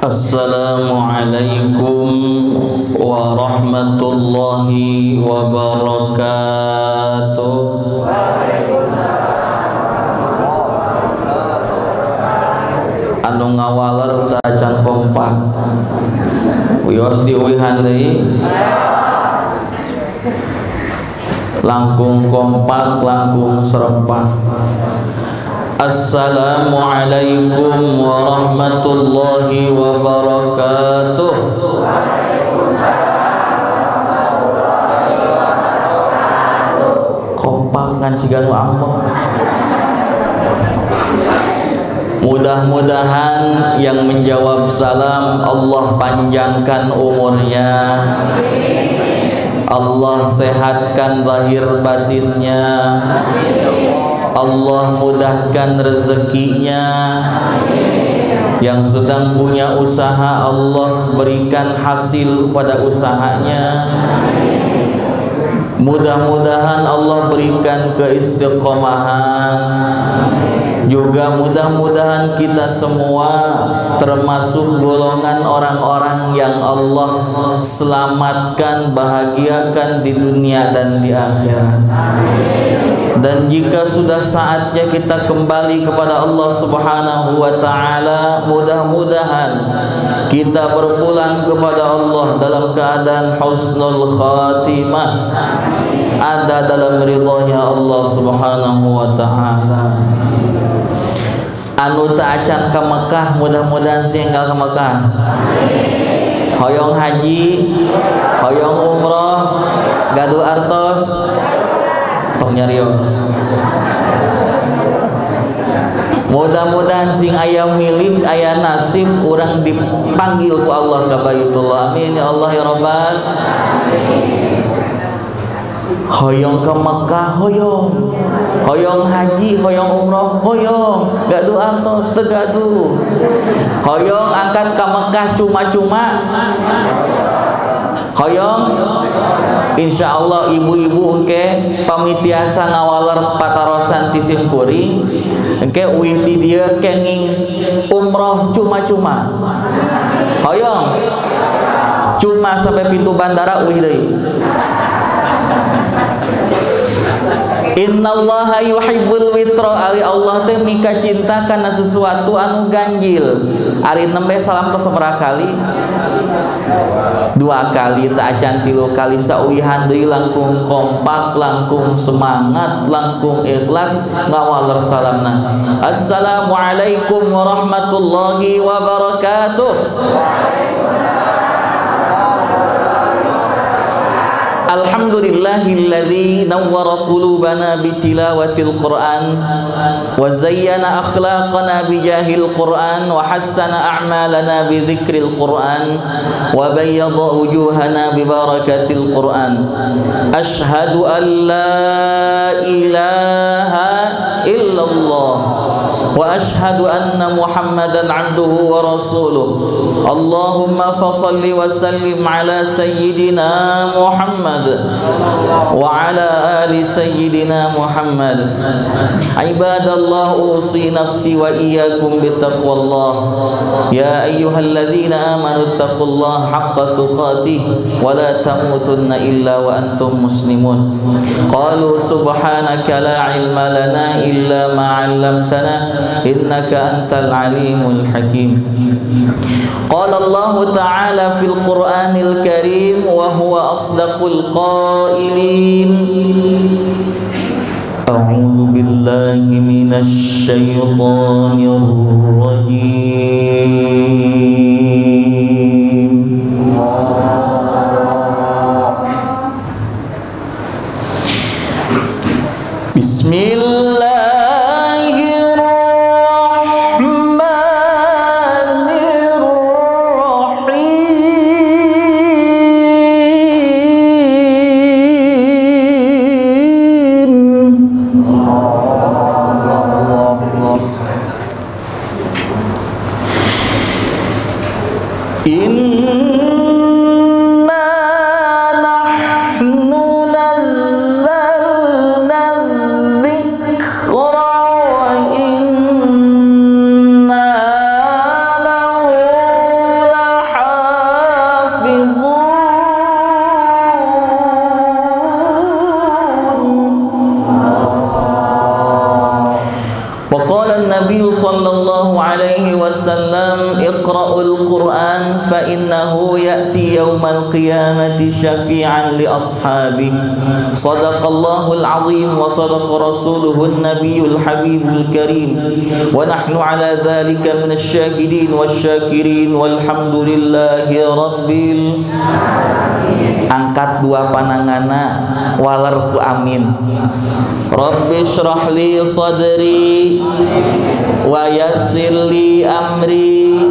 Assalamualaikum warahmatullahi wabarakatuh. Anu ngawaler teu acan kompak. Wios diuihan deui. Langkung kompak, langkung serempak. Assalamualaikum warahmatullahi wabarakatuh. Kompak kan siganu ambek. Mudah-mudahan yang menjawab salam Allah panjangkan umurnya, Allah sehatkan zahir batinnya, Allah mudahkan rezekinya. Yang sedang punya usaha Allah berikan hasil pada usahanya. Mudah-mudahan Allah berikan keistiqomahan. Juga mudah-mudahan kita semua termasuk golongan orang-orang yang Allah selamatkan, bahagiakan di dunia dan di akhirat. Dan jika sudah saatnya kita kembali kepada Allah Subhanahu wa taala, mudah-mudahan kita berpulang kepada Allah dalam keadaan husnul khatimah, ada dalam ridhonya Allah Subhanahu wa taala. Anu teu acan ka Mekah mudah-mudahan sehingga ke Mekah. Hoyong haji, hoyong umroh, gaduh artos, tong nyarios. Mudah-mudahan sing aya milik, aya nasib urang dipanggil ku Allah ka Baitullah. Amin ya Allah ya Rabbal. Hoyong ke Mekah, hoyong. Hoyong haji, hoyong umroh, hoyong. Gaduh artos, teu gaduh. Hoyong angkat ke Mekah cuma-cuma. Hoyong insyaallah ibu-ibu engke pamitiasa ngawaler patarosan ti simkuring, engke uih ti dieu kenging umroh cuma-cuma. Hoyong cuma sampai pintu bandara uih deui. Innallaha yuhibbul witra, ari Allah teh mika cinta kana sesuatu anu ganjil. Ari nembe salam tos sabaraha kali? 2 kali, tak acan 3 kali. Sauihan deui langkung kompak, langkung semangat, langkung ikhlas ngawaler salamna. Assalamualaikum warahmatullahi wabarakatuh. Alhamdulillahilladzi nawwara qulubana bitilawatil Qur'an wa zayyana akhlaqana bijahil Qur'an wa hassana a'malana bidzikril Qur'an wa bayyada wujuhana bibarakatil Qur'an. Ashhadu an la ilaha illallah wa ashhadu anna Muhammadan abduhu wa rasuluh. Allahumma fassalli wa sallim ala sayyidina Muhammad wa ala ali sayyidina Muhammad. Ibadallah, usi nafsi wa iyyakum bittaqwallah. Ya ayyuhalladzina amanu taqullaha haqqa tuqatih wa la tamutunna illa wa antum muslimun. Qalu subhanaka la ilma lana illa ma 'allamtana innaka antal alimul hakim. Qala Allah ta'ala fil Qur'anil Karim wa huwa asdaqul qailin. A'udzu billahi minasy syaithanir rajim. Bismillah. Inna nahnu nazzalna dzikra Nabi sallallahu alaihi wasallam, "Iqra'ul Qur'an fa innahu ya'ti yaumal qiyamati syafi'an li ashabihi." Sadaqallahul azim wa sadaqa rasuluhun nabiyul habibul karim. Wa nahnu ala dzalika minasyahidin wasyakirin walhamdulillahi rabbil. Angkat dua pandanganna walar ku amin. Rabbi shrah li sadri wa yassir li amri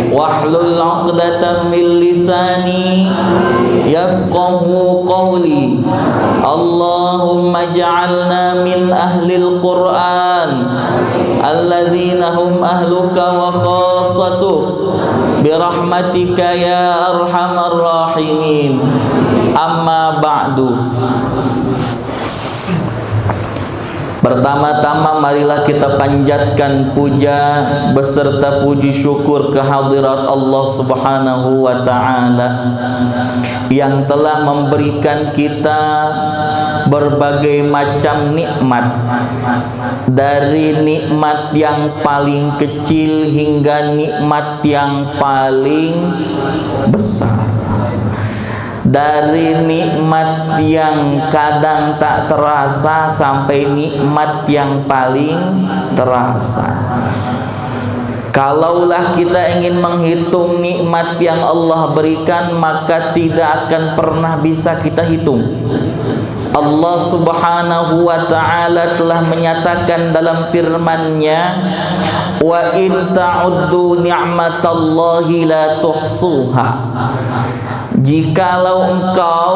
wahlul 'uqdatam min lisani yafqahu qawli. Allahumma ij'alna min ahlil Qur'an alladzina hum ahluka wa khassatuh birahmatika ya arhamar rahimin. Amma ba'du. Pertama-tama marilah kita panjatkan puja beserta puji syukur kehadirat Allah Subhanahu wa taala yang telah memberikan kita berbagai macam nikmat, dari nikmat yang paling kecil hingga nikmat yang paling besar, dari nikmat yang kadang tak terasa sampai nikmat yang paling terasa. Kalaulah kita ingin menghitung nikmat yang Allah berikan, maka tidak akan pernah bisa kita hitung. Allah Subhanahu wa ta'ala telah menyatakan dalam firman-Nya, "Wa in ta'uddu ni'matallahi la tuhsuha." Jikalau engkau,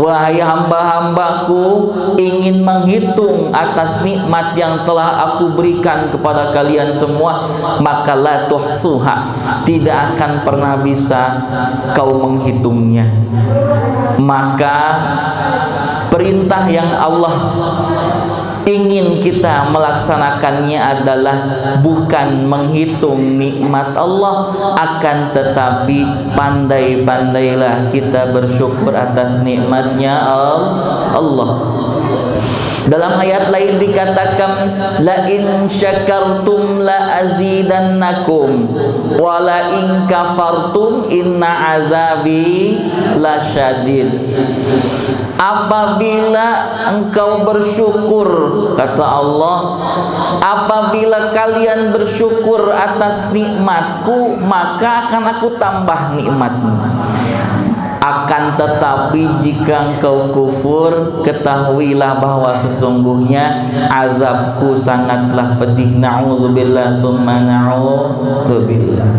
wahai hamba-hambaku, ingin menghitung atas nikmat yang telah aku berikan kepada kalian semua, maka la tuhsuha, tidak akan pernah bisa kau menghitungnya. Maka perintah yang Allah ingin kita melaksanakannya adalah bukan menghitung nikmat Allah, akan tetapi pandai-pandailah kita bersyukur atas nikmatnya Allah. Dalam ayat lain dikatakan, la in syakartum la azidannakum wa la in kafartum inna azabi lasyadid. Apabila engkau bersyukur, kata Allah, apabila kalian bersyukur atas nikmatku, maka akan aku tambah nikmatmu. Akan tetapi jika engkau kufur, ketahuilah bahwa sesungguhnya azabku sangatlah pedih. Na'udzubillah tsumma na'udzubillah.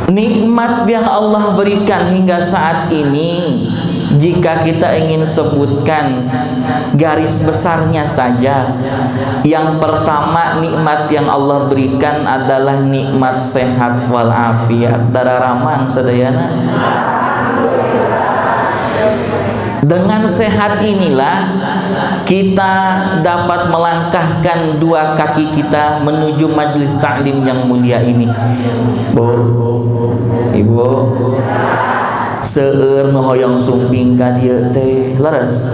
Nikmat yang Allah berikan hingga saat ini, jika kita ingin sebutkan garis besarnya saja, yang pertama nikmat yang Allah berikan adalah nikmat sehat walafiat. Dararamang sadayana. Dengan sehat inilah kita dapat melangkahkan dua kaki kita menuju majelis taklim yang mulia ini. Bu, ibu, seueur nu hoyong sumping ka dieu teh leres.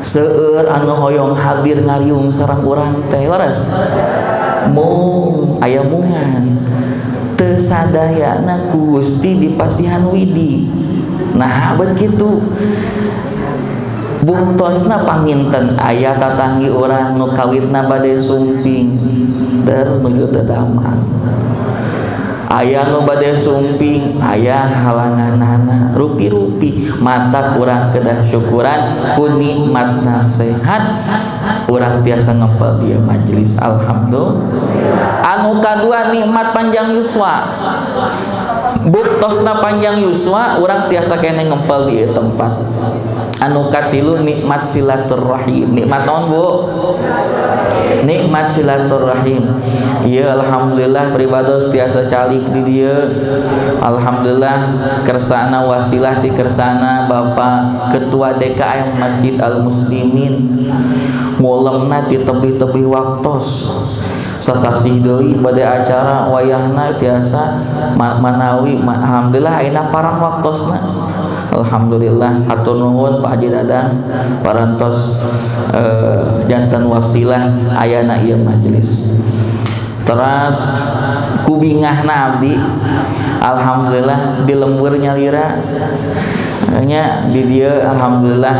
Seueur anu hoyong hadir ngariung sareng urang teh leres. Mung aya mungan teu sadayana ku Gusti di Pasihan Widi. Nah begitu buktosna panginten aya tatanggi orang nu kawitna bade sumping der nuju teu damang, aya nu bade sumping aya halanganana rupi-rupi, mata kurang kedah syukuran ku nikmatna sehat urang tiasa ngempel dia majelis. Alhamdulillah. Anu kadua nikmat panjang yuswa, buktosna panjang yuswa urang tiasa kene ngempel di tempat. Anu katilu nikmat silaturahim. Nikmat naon Bu? Nikmat silaturahim. Ieu alhamdulillah pribados tiasa calik di dieu. Alhamdulillah kersana wasilah ti kersana Bapak Ketua DKM Masjid Al Muslimin ngulemna ti tebih-tebih waktos. Sasasi deui pada acara wayahna tiasa manawi alhamdulillah ayeuna parang waktosna. Alhamdulillah hatur nuhun Pak Haji Dadang parantos janten wasilah ayana ieu majelis. Terus kubingahna abdi alhamdulillah di lembur nyalira nya di dieu alhamdulillah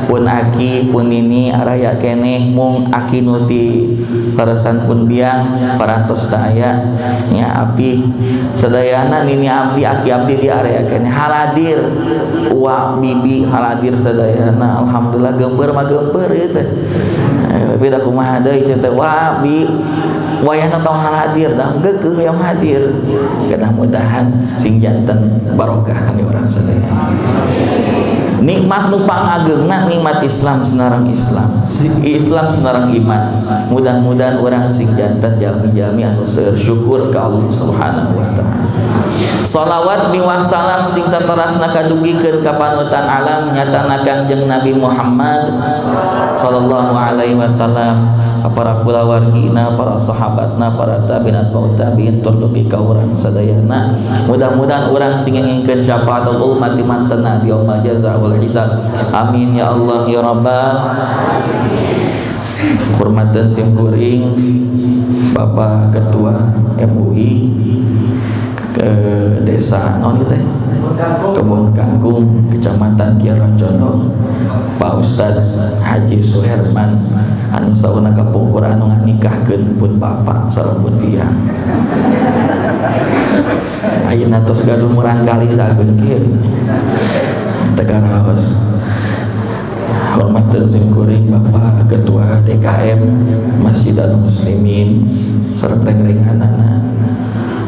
pun aki pun nini araya keneh mung aki nuti karesan pun biang parantos teu aya nya api sadayana nini abdi aki abdi di area keneh haladir uwa bibi haladir sadayana alhamdulillah geumpeur mah geumpeur ieu teh beda kumaha deui teh wah bi wayahna tong haladir dah geukeuh hoyong hadir mudah-mudahan sing janten barokah kangge urang sadaya. Nikmat nu pangageungna nikmat Islam senarang Islam. Islam senarang iman. Mudah-mudahan urang sing janten jalmi-jalmi anu seueur syukur ka Allah Subhanahu wa taala. Shalawat miwah salam sing saterasna kadugikeun ka panutan alam nyatana Kangjeng Nabi Muhammad sallallahu alaihi wasallam, para kulawargina, para sahabatna, para tabi'in maut tabi'in turtuki ka urang sadayana. Mudah-mudahan urang sing ngingkeun syafaatul ummati mantena di yaumul jazaa wal hisab. Amin ya Allah ya Rabbal. Hormatan sim kuring Bapak Ketua MUI ke desa non teh Kebon Kangkung Kecamatan Kiara Condong, Pak Ustad Haji Suherman anu sauna kapungkur anu nganikahkeun pun bapak sareng pun biang ayeuna tos gaduh murang kali sageun kieu tegaraos. Hormatan sim kuring Bapak Ketua DKM Masjidul Muslimin sareng reng-renganana.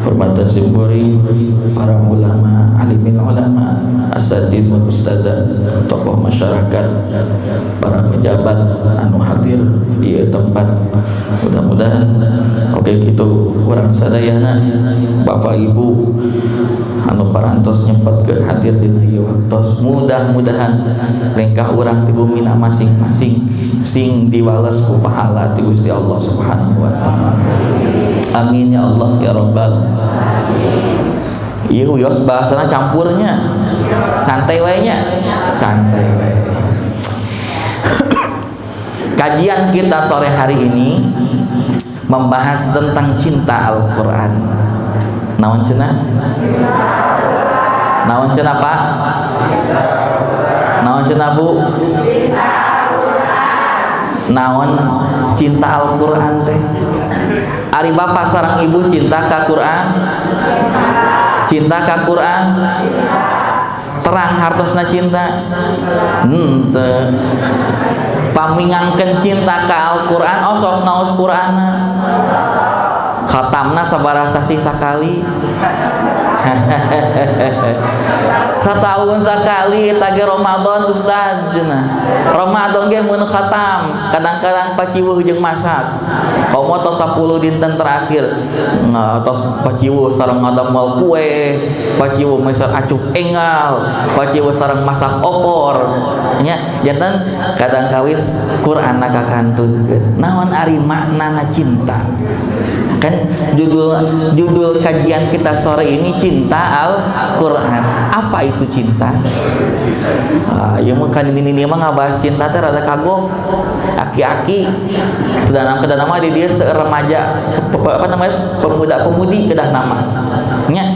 Hormatan sim kuring para ulama, alimin ulama, asatid wal ustadzah, tokoh masyarakat, para pejabat anu hadir di tempat. Mudah-mudahan oke kitu urang sadayana Bapak Ibu anu parantos nyempetkeun hadir dina ieu waktos. Mudah-mudahan lengkah urang ti bumi masing-masing sing diwales ku pahala ti Gusti Allah Subhanahu wa taala. Amin ya Allah ya Rabbal. Ieu uyos bahasana campurnya. Santai wae nya. Santai wae. Kajian kita sore hari ini membahas tentang cinta Al-Qur'an. Naon cenah? Naon cenah Pak? Naon cenah Bu? Naon cinta Al-Qur'an teh? Ari bapak sareng ibu cinta ka Quran? Cinta ka Quran? Terang hartosna cinta? Henteu. Pamingangkeun cinta ka Al-Qur'an osok naos Qur'anna. Khatamna sabaraha sasi sakali? Satahun sakali eta ge Ramadan Ustaz cenah. Ramadan ge mun khatam, kadang-kadang paciweuh jeung masak. Komo tos 10 dinten terakhir. Tos paciweuh sareng ngadamel kue, paciweuh meser acuh enggal, paciweuh sareng masak opor. Nya janten kadang kawis Qur'anna kakantunkeun. Naon ari maknana cinta? Kan judul kajian kita sore ini cinta Al-Qur'an. Apa itu cinta? Ya mungkin ini mah ngabahas cinta teh rada kagok. Aki-aki kedanam mah dia remaja apa namanya? Pemuda-pemudi kedah nama. Nya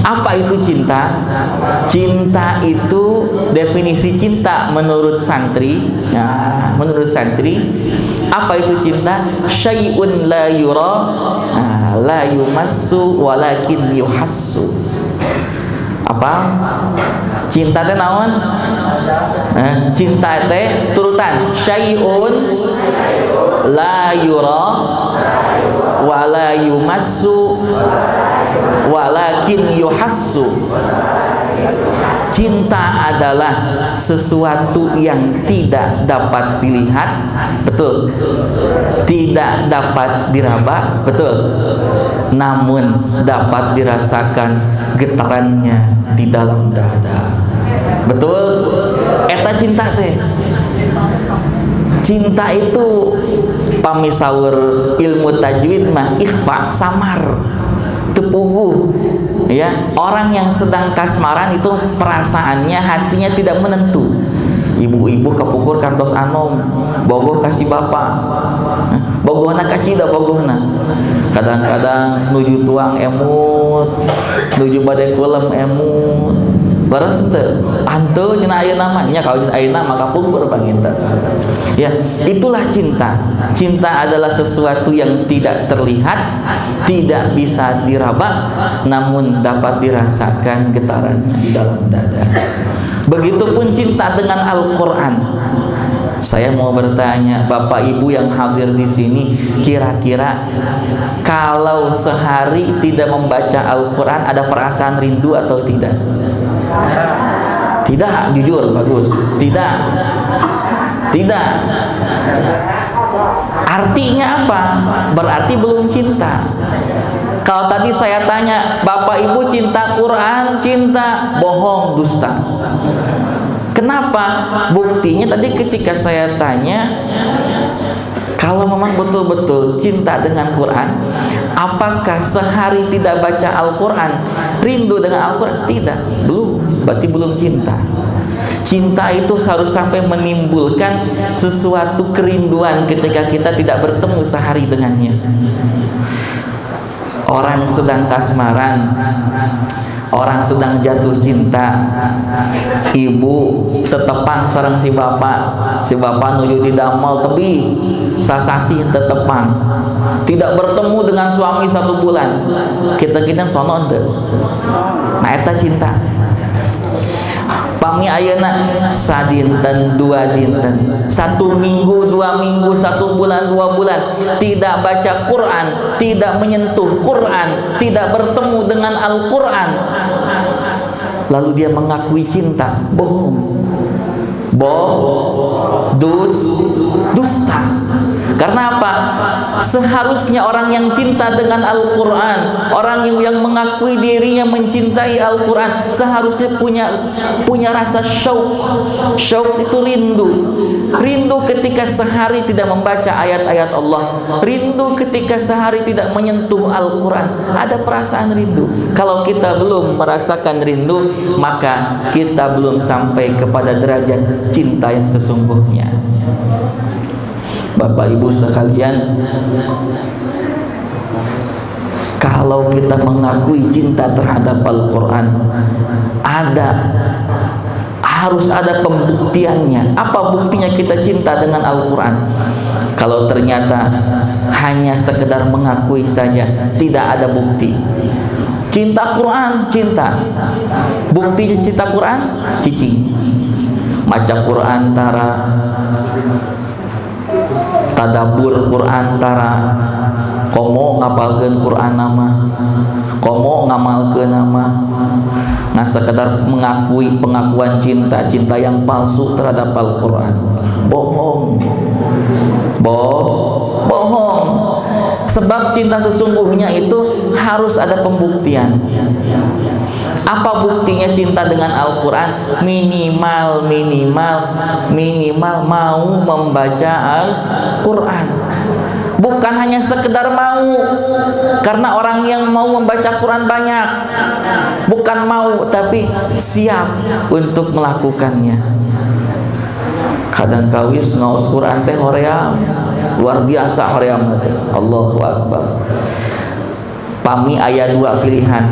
apa itu cinta? Cinta itu definisi cinta menurut santri. Nah, menurut santri apa itu cinta? Syai'un la yura la yumassu walakin yuhassu. Apa? Cinta teh naon? Cinta teh turutan syai'un la yura wala yumassu walakin yuhassu. Cinta adalah sesuatu yang tidak dapat dilihat, betul. Tidak dapat diraba, betul. Namun dapat dirasakan getarannya di dalam dada. Betul? Eta cinta teh. Cinta itu pamisaur ilmu tajwid mah ikhfa samar. Tepuguh Ya, orang yang sedang kasmaran itu perasaannya, hatinya tidak menentu. Ibu-ibu kepukur kantos anom, bogoh kasih bapak, bogohna kacida bogohna. Kadang-kadang nuju tuang emut, nuju badai kulem emut. Laras teu, anteu cenah ayeuna namanya, kalau ayeuna maka pungkur panginten. Ya, itulah cinta. Cinta adalah sesuatu yang tidak terlihat, tidak bisa diraba, namun dapat dirasakan getarannya di dalam dada. Begitupun cinta dengan Al-Qur'an. Saya mau bertanya, Bapak Ibu yang hadir di sini, kira-kira kalau sehari tidak membaca Al-Qur'an ada perasaan rindu atau tidak? Tidak, jujur, bagus. Tidak. Tidak. Artinya apa? Berarti belum cinta. Kalau tadi saya tanya, Bapak Ibu cinta Quran, cinta, bohong, dusta. Kenapa? Buktinya tadi ketika saya tanya, kalau memang betul-betul cinta dengan Quran, apakah sehari tidak baca Al-Quran, rindu dengan Al-Quran? Tidak, belum. Berarti belum cinta. Cinta itu harus sampai menimbulkan sesuatu kerinduan ketika kita tidak bertemu sehari dengannya. Orang sedang kasmaran, orang sedang jatuh cinta, ibu tetepang sareng si bapak nuju di damel tebih sasasi tetepang, tidak bertemu dengan suami 1 bulan, kita sono teu. Nah eta cinta. Pami ayeuna sadinten 2 dinten, 1 minggu 2 minggu 1 bulan 2 bulan tidak baca Quran, tidak menyentuh Quran, tidak bertemu dengan Al-Quran, lalu dia mengakui cinta, bohong, dusta. Karena apa? Seharusnya orang yang cinta dengan Al-Quran, orang yang mengakui dirinya mencintai Al-Quran, seharusnya punya rasa syauq. Syauq itu rindu. Rindu ketika sehari tidak membaca ayat-ayat Allah, rindu ketika sehari tidak menyentuh Al-Quran. Ada perasaan rindu. Kalau kita belum merasakan rindu, maka kita belum sampai kepada derajat cinta yang sesungguhnya. Bapak Ibu sekalian, kalau kita mengakui cinta terhadap Al-Quran, harus ada pembuktiannya. Apa buktinya kita cinta dengan Al-Quran? Kalau ternyata hanya sekedar mengakui saja, tidak ada bukti. Cinta Quran, cinta. Buktinya cinta Quran, cicing. Maca Quran tara, tadabur Quran tara, komo ngapalkeun Quran nama, komo ngamalkeun nama. Nah, sekedar mengakui pengakuan cinta yang palsu terhadap Al-Quran, bohong. Sebab cinta sesungguhnya itu harus ada pembuktian. Apa buktinya cinta dengan Al-Quran? Minimal mau membaca Al-Quran. Bukan hanya sekedar mau, karena orang yang mau membaca Quran banyak. Bukan mau, tapi siap untuk melakukannya. Kadang kawis ngaos Quran teh hoream, luar biasa hoream teh. Allahu Akbar. Pami aya 2 pilihan.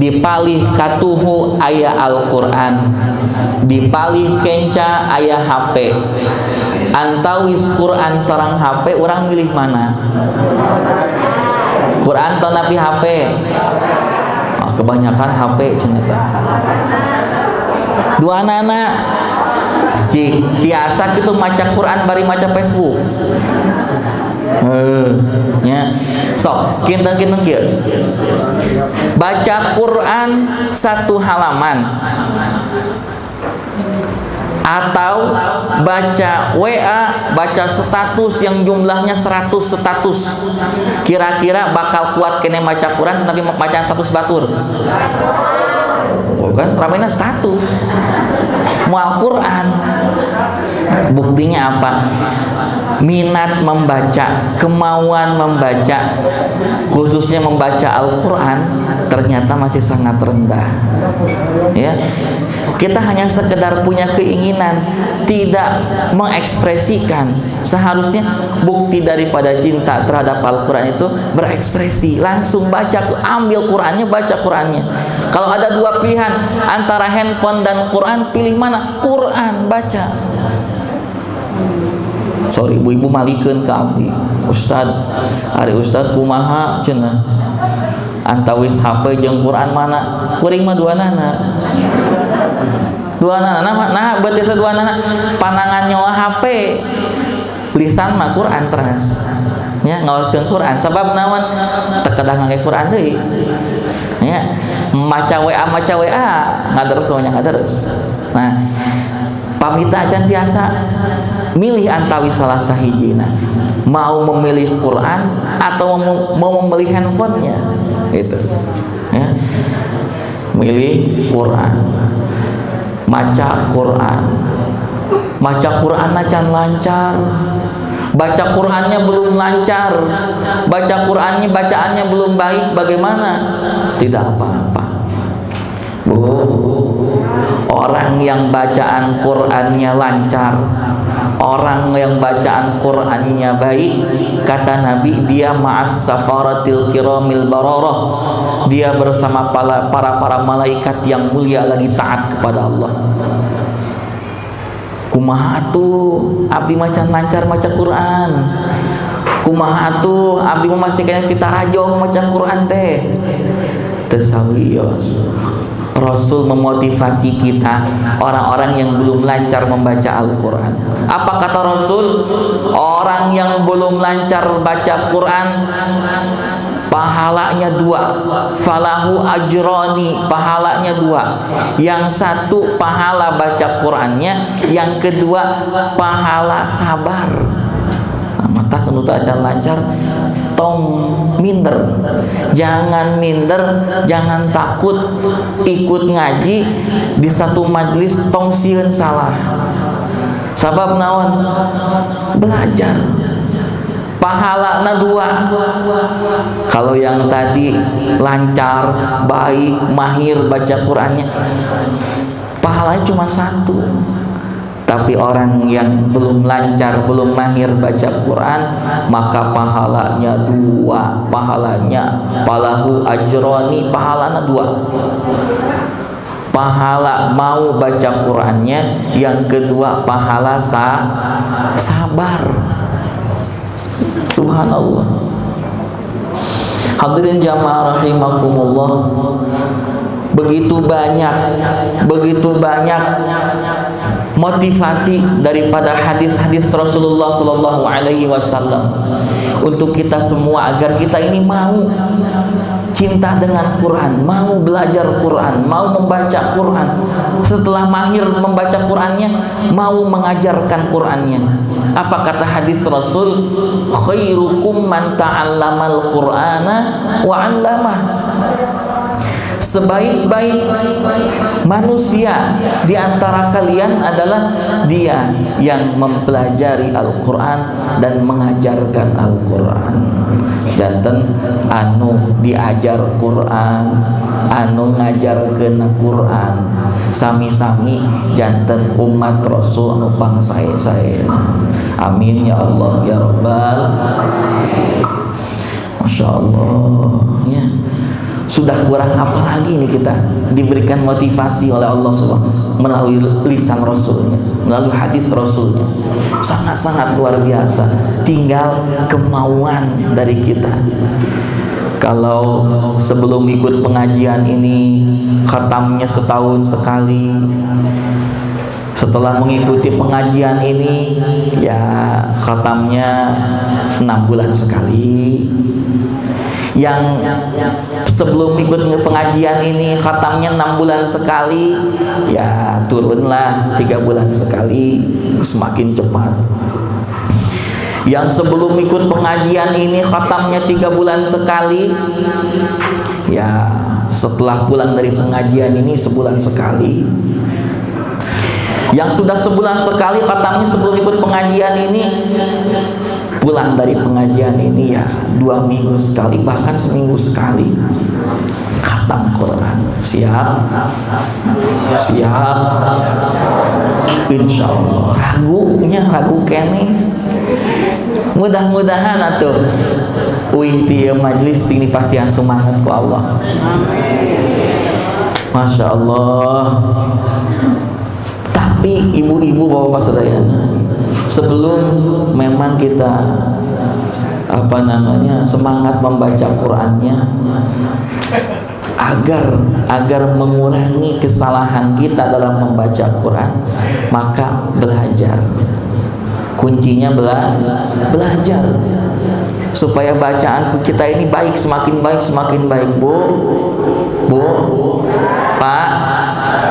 Dipalih katuhu aya Al-Quran, dipalih kenca aya HP. Antawis Quran sareng HP, orang milih mana? Quran atau nabi HP? Kebanyakan HP ceneta. Dua anak tiasa gitu maca Quran bari maca Facebook. Ya. So, kinten kieu. Baca Quran 1 halaman atau baca WA, baca status yang jumlahnya 100 status, kira-kira bakal kuat kene maca Quran tapi bacaan status batur? Bukan, ramainya status mual Quran. Buktinya apa? minat membaca, kemauan membaca, khususnya membaca Al-Quran, ternyata masih sangat rendah. Ya, kita hanya sekedar punya keinginan, tidak mengekspresikan. Seharusnya bukti daripada cinta terhadap Al-Quran itu berekspresi, langsung baca, ambil Qurannya, baca Qurannya. Kalau ada dua pilihan antara handphone dan Quran, pilih mana? Quran, baca. Sorry, ibu-ibu malikeun ke abdi, Ustad, hari Ustad kumaha cenah antawis HP jeung Quran mana? Kuring mah duanana nah berarti duanana panangan nyawa HP, lisan mah Quran teras ya, ngaoskeun Quran. Sabab naon? Teu kedah ngangge Quran deui ya, maca WA ngaderus nya ngaderus. Nah, pamita acan tiasa milih antawi salah sahijina, mau memilih Quran atau mau membeli handphonenya, itu ya. Milih Quran, maca Quran acan lancar, baca Qurannya belum lancar, baca Qurannya bacaannya belum baik, bagaimana? Tidak apa-apa, Bu. Orang yang bacaan Qurannya lancar, orang yang bacaan Qurannya baik, kata Nabi, dia ma'as safaratil kiramil bararah, dia bersama para malaikat yang mulia lagi taat kepada Allah. Kumaha atuh abdi macan lancar maca Quran, kumaha atuh abdi memastikan kita rajong maca Quran teh. Tesawios, Rasul memotivasi kita, orang-orang yang belum lancar membaca Al-Quran. Apa kata Rasul? Orang yang belum lancar baca Quran, pahalanya dua, falahu ajroni, pahalanya dua. Yang satu pahala baca Qurannya, yang kedua pahala sabar. Nah, mata kenuta acan lancar, tong minder, jangan minder, jangan takut ikut ngaji di satu majelis tong sieun salah. Sabab naon? Belajar. Pahalana dua. Kalau yang tadi lancar, baik, mahir baca Qurannya, pahalanya cuma satu. Tapi orang yang belum lancar, belum mahir baca Quran, maka pahalanya dua. Pahalanya falahu ajroni, pahalanya dua. Pahala mau baca Qurannya, yang kedua pahala sabar. Subhanallah. Hadirin jamaah rahimakumullah, begitu banyak motivasi daripada hadis-hadis Rasulullah Sallallahu Alaihi Wasallam untuk kita semua agar kita ini mau cinta dengan Quran, mau belajar Quran, mau membaca Quran. Setelah mahir membaca Qurannya, mau mengajarkan Qurannya. Apa kata hadis Rasul? Khairukum man ta'allamal Qur'ana wa 'allamah. Sebaik-baik manusia di antara kalian adalah dia yang mempelajari Al-Quran dan mengajarkan Al-Quran. Janten anu diajar Quran, anu ngajarkeun Quran, sami-sami janten umat Rasul anu pangsae-saena. Amin ya Allah ya Rabbal. Masya Allah ya. Sudah kurang apa lagi nih kita diberikan motivasi oleh Allah SWT melalui lisan Rasulnya, melalui hadis Rasulnya. Sangat-sangat luar biasa. Tinggal kemauan dari kita. Kalau sebelum ikut pengajian ini khatamnya setahun sekali, setelah mengikuti pengajian ini ya khatamnya 6 bulan sekali. Yang sebelum ikut pengajian ini khatamnya 6 bulan sekali, ya turunlah 3 bulan sekali, semakin cepat. Yang sebelum ikut pengajian ini khatamnya 3 bulan sekali, ya setelah pulang dari pengajian ini sebulan sekali. Yang sudah sebulan sekali khatamnya sebelum ikut pengajian ini, pulang dari pengajian ini ya 2 minggu sekali, bahkan seminggu sekali khatam Quran. Siap? Siap? Insya Allah. Ragu kene. Mudah-mudahan atuh di majelis ini pasti yang semangat ku Allah. Masya Allah. Tapi ibu-ibu, bapak sadayana, sebelum memang kita semangat membaca Qur'annya, agar mengurangi kesalahan kita dalam membaca Quran, maka belajar. Kuncinya belajar supaya bacaan kita ini baik, semakin baik. Bu, Pak,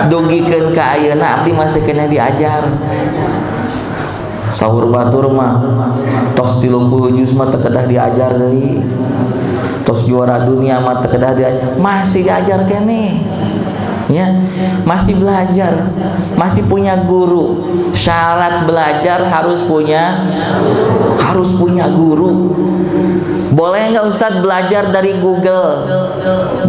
dugikeun ka ayeuna abdi masih kena diajar. Sahur batur mah tos 30 juz mah teu kedah diajar deui. Tos juara dunia mah teu kedah diajar, masih diajar keneh. Ya, masih belajar, masih punya guru. Syarat belajar harus punya guru. Boleh nggak Ustadz belajar dari Google?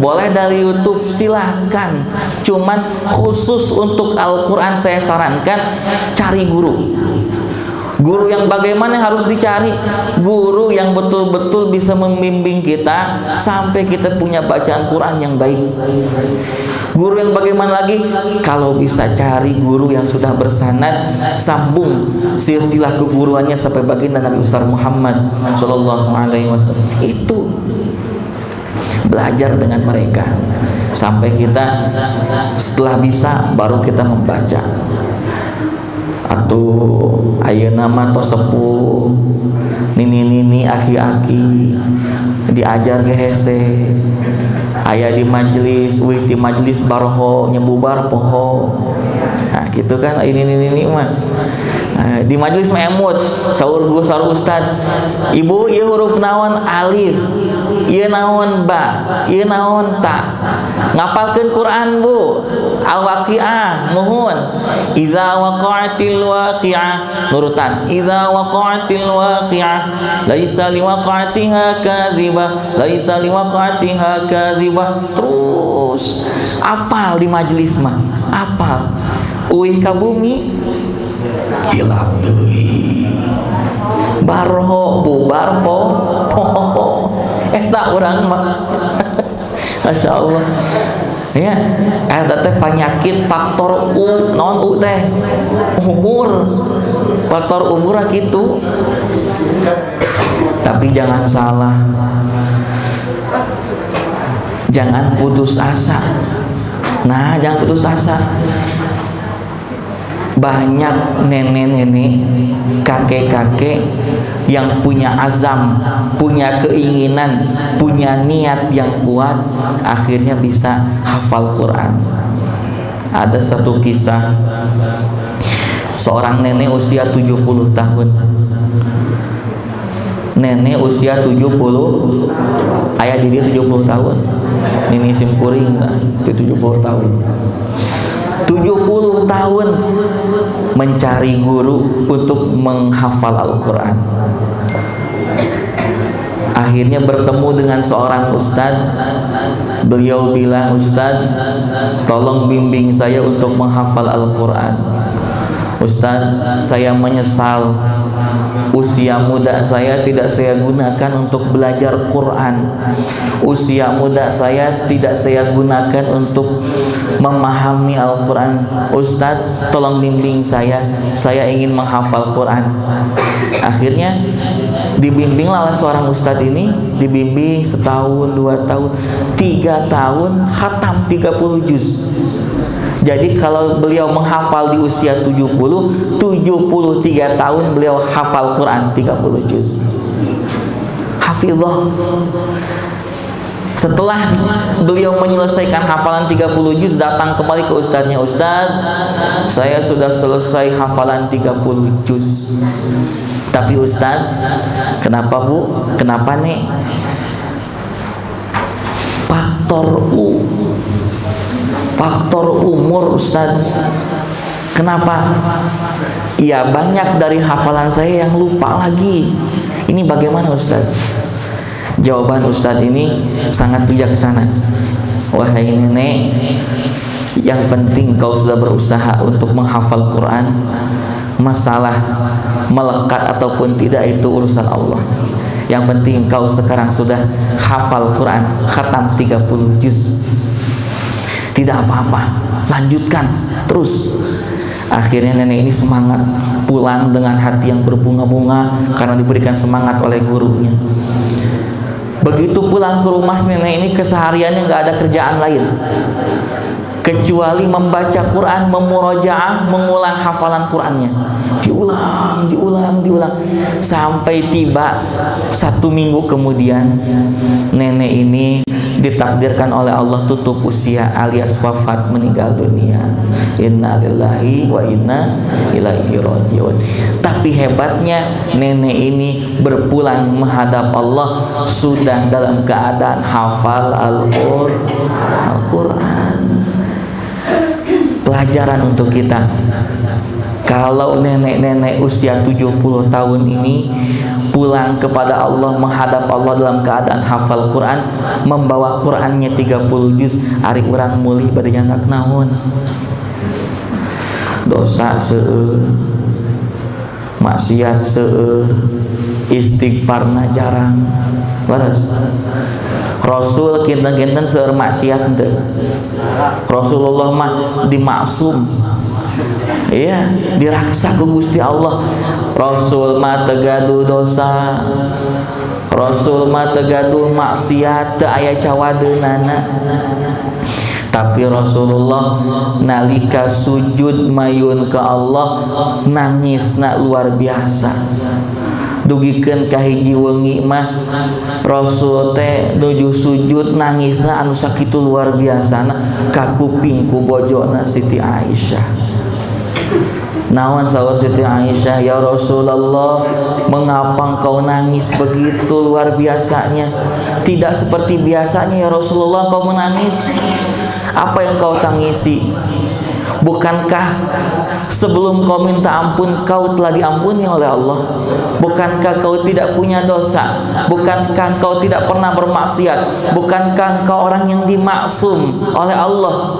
Boleh dari YouTube, silahkan. Cuman khusus untuk Al-Quran saya sarankan cari guru. Guru yang bagaimana harus dicari? Guru yang betul-betul bisa membimbing kita sampai kita punya bacaan Quran yang baik. Guru yang bagaimana lagi? Kalau bisa cari guru yang sudah bersanad, sambung silsilah keguruannya sampai baginda Nabi besar Muhammad Shallallahu Alaihi Wasallam. Itu belajar dengan mereka sampai kita setelah bisa baru kita membaca. Atuh ayeuna mah tos sepuh nini aki-aki diajar ge hese. Aya di majelis, di majelis barho nyebubar poho. Nah, gitu kan ini mah. Di majelis mah emut, saur ustad. Ibu, ieu huruf naon? Alif. Ieu naon ba? Ieu naon ta? Ngapalkeun Quran, Bu. Al-Waqiah, muhun. Idza waqa'atil waqi'ah, nurutan. Idza waqa'atil waqi'ah, laisa liwaqa'atiha kadzibah, laisa liwaqa'atiha kadzibah. Terus apal di majelis mah, apal. Uih ka bumi hilap deui. Barho bubar po eta urang mah. Masya Allah. Ya, eta teh penyakit faktor naon teh? Umur. Faktor umur kitu. Tapi jangan salah. Jangan putus asa. Nah, jangan putus asa. Banyak nenek-nenek, kakek-kakek yang punya azam, punya keinginan, punya niat yang kuat, akhirnya bisa hafal Quran. Ada satu kisah, seorang nenek usia 70 tahun. Nenek usia 70, ayah di dia 70 tahun. Nini simkuring 70 tahun. 70 tahun mencari guru untuk menghafal Al-Quran. Akhirnya bertemu dengan seorang ustadz. Beliau bilang, "Ustadz, tolong bimbing saya untuk menghafal Al-Quran. Ustadz, saya menyesal usia muda saya tidak saya gunakan untuk belajar Quran. Usia muda saya tidak saya gunakan untuk memahami Al-Quran. Ustadz, tolong bimbing saya ingin menghafal Quran." Akhirnya dibimbinglah oleh seorang ustadz ini, dibimbing setahun, 2 tahun, 3 tahun, khatam 30 juz. Jadi kalau beliau menghafal di usia 73 tahun beliau hafal Quran 30 juz. Hafizah. Setelah beliau menyelesaikan hafalan 30 juz, datang kembali ke ustadznya. "Ustadz, saya sudah selesai hafalan 30 juz. Tapi Ustadz, kenapa Bu? Kenapa nih?" Faktor umur Ustadz. Kenapa? Ya banyak dari hafalan saya yang lupa lagi. Ini bagaimana Ustaz? Jawaban Ustaz ini sangat bijaksana. Wahai nenek, yang penting kau sudah berusaha untuk menghafal Quran. Masalah melekat ataupun tidak itu urusan Allah. Yang penting kau sekarang sudah hafal Quran, khatam 30 juz. Tidak apa-apa, lanjutkan terus. Akhirnya nenek ini semangat, pulang dengan hati yang berbunga-bunga karena diberikan semangat oleh gurunya. Begitu pulang ke rumah nenek ini, kesehariannya nggak ada kerjaan lain kecuali membaca Quran, memurojaah, mengulang hafalan Qurannya. Diulang sampai tiba 1 minggu kemudian nenek ini ditakdirkan oleh Allah tutup usia alias wafat, meninggal dunia. Inna lillahi wa inna ilaihi rajiun. Tapi hebatnya nenek ini berpulang menghadap Allah sudah dalam keadaan hafal Al-Quran. Pelajaran untuk kita, kalau nenek-nenek usia 70 tahun ini pulang kepada Allah, menghadap Allah dalam keadaan hafal Quran, membawa Qurannya 30 juz, ari urang mulih bade nyandak naon? Dosa seueur, maksiat seueur, istighfarna jarang. Laras Rasul kinten-kinten seueur maksiat henteu. Rasulullah mah dimaksum. Iya, diraksa ku Gusti Allah. Rasul mah teu gaduh dosa. Rasul mah teu gaduh maksiat, teu aya cawadeunana. Tapi Rasulullah nalika sujud mayun ke Allah nangisna luar biasa. Dugikeun ka hiji wengi mah Rasul teh nuju sujud nangisna anu sakitu luar biasana ka kuping ku bojona Siti Aisyah. Naon saur Siti Aisyah, ya Rasulullah, mengapa engkau nangis begitu luar biasanya? Tidak seperti biasanya ya Rasulullah kau menangis. Apa yang kau tangisi? Bukankah sebelum kau minta ampun kau telah diampuni oleh Allah? Bukankah kau tidak punya dosa? Bukankah kau tidak pernah bermaksiat? Bukankah kau orang yang dimaksum oleh Allah?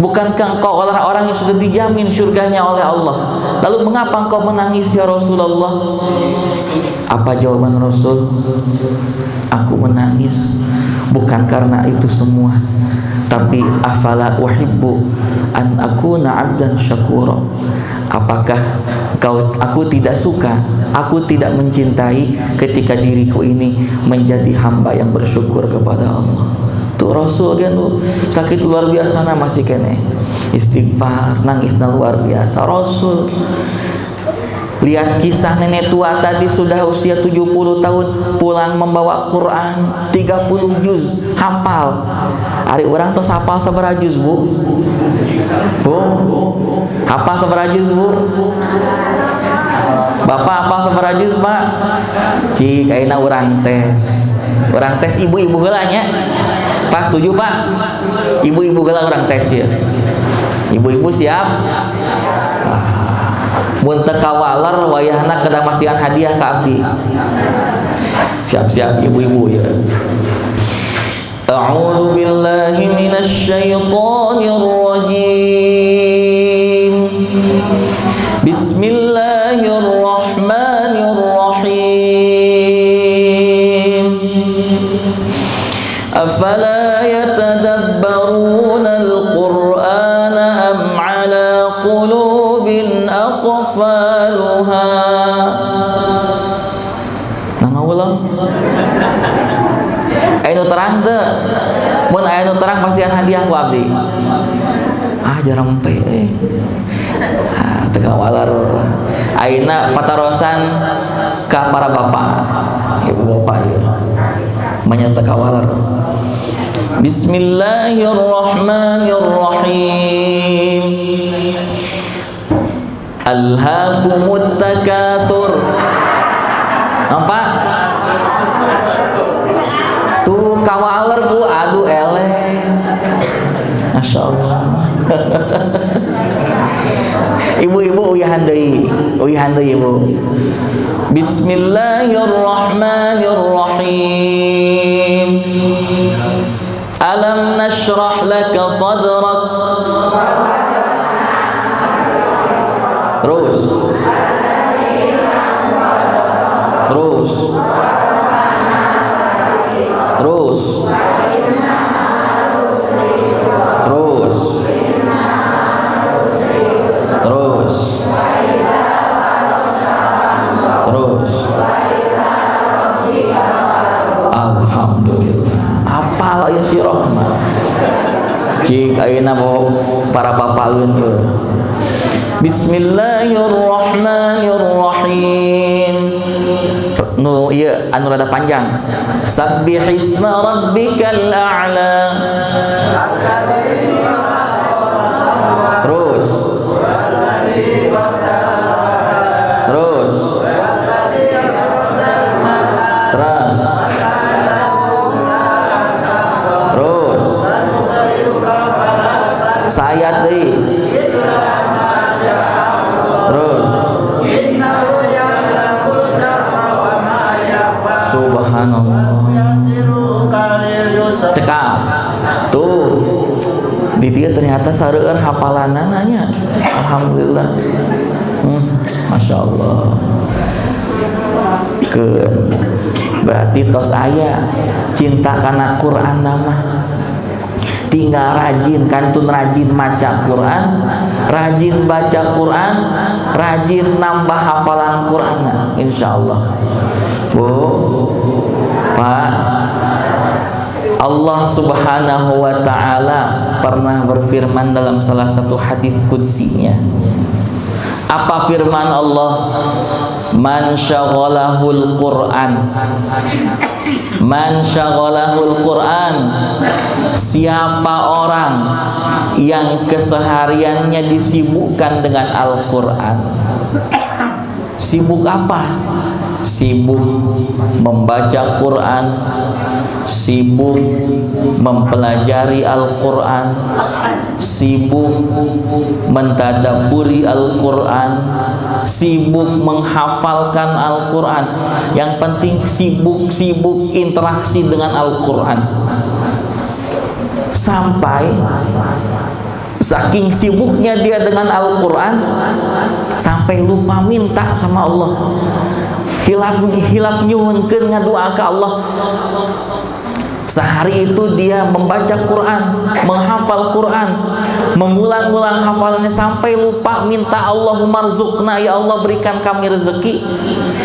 Bukankah kau orang-orang yang sudah dijamin surganya oleh Allah? Lalu mengapa engkau menangis ya Rasulullah? Apa jawaban Rasul? Aku menangis bukan karena itu semua, tapi afala uhibbu an akuna 'abdan syakura. Apakah aku tidak suka, aku tidak mencintai ketika diriku ini menjadi hamba yang bersyukur kepada Allah. Tuh Rasul kan sakit luar biasa masih kene istighfar, nangisna luar biasa Rasul. Lihat kisah nenek tua tadi sudah usia 70 tahun pulang membawa Quran 30 juz hafal. Ari orang tos hafal sabaraha juz Bu? Bu? Hafal sabaraha juz Bu? Bapak hafal sabaraha juz Pak? Cik ayeuna urang tes. Urang tes ibu-ibu heula nya. Pas setuju Pak? Ibu-ibu heula urang tes ya. Ibu-ibu siap? Mun teu kawaler wayahna kedang masihan hadiah ka abdi. Siap-siap ibu-ibu ya. A'udzu billahi minasy syaithanir rajim. Bismillahirrahmanirrahim. Afala yatadabbaruna al-Qur'ana am 'ala qulubin aqfaluha. Nah ngaulang anu terang teu mun aya nu terang pasian hadiah ku abdi. Jarang empe teu kawalar ayeuna patarosan ka para bapak ibu bapak ieu banyak teu kawalar. Bismillahirrahmanirrahim. Alhaakumut takatsur. Nampak? Tuh kawaler Bu, aduh eleh. Masya Allah. Ibu-ibu uyahan deui ibu. Bismillahirrahmanirrahim. Alam nashrah laka sadrak. Terus. Terus. Terus. Terus. Terus. Terus. Alhamdulillah. Apal ya si Rahman. Cik ayeuna para bapaeun teh. Bismillahirrahmanirrahim. Nu ieu anu rada panjang. Sabbihisma rabbikal a'la. Terus. Terus. Terus. Terus. Sayat deui. Terus. Subhanallah. Cekap. Tuh. Di dia ternyata sareueur hafalanana. Alhamdulillah. Masya Allah. Berarti tos aya cinta kana Quran nama. Tinggal rajin, kantun rajin maca Quran, rajin baca Quran, rajin nambah hafalan Quran, insyaallah. Bu, Pak, Allah Subhanahu wa ta'ala pernah berfirman dalam salah satu hadis qudsinya. Apa firman Allah? Man syaghalahul Qur'an. Man syaghalahul Qur'an. Siapa orang yang kesehariannya disibukkan dengan Al-Qur'an. Sibuk apa? Sibuk membaca Quran, sibuk mempelajari Al-Quran, sibuk mentadabburi Al-Quran, sibuk menghafalkan Al-Quran. Yang penting sibuk interaksi dengan Al-Quran. Sampai saking sibuknya dia dengan Al-Quran, sampai lupa minta sama Allah. Hilap nyuhunkeun ngadua ka Allah. Sehari itu dia membaca Quran, menghafal Quran, mengulang-ulang hafalannya sampai lupa minta Allahumma rzuqna, ya Allah berikan kami rezeki.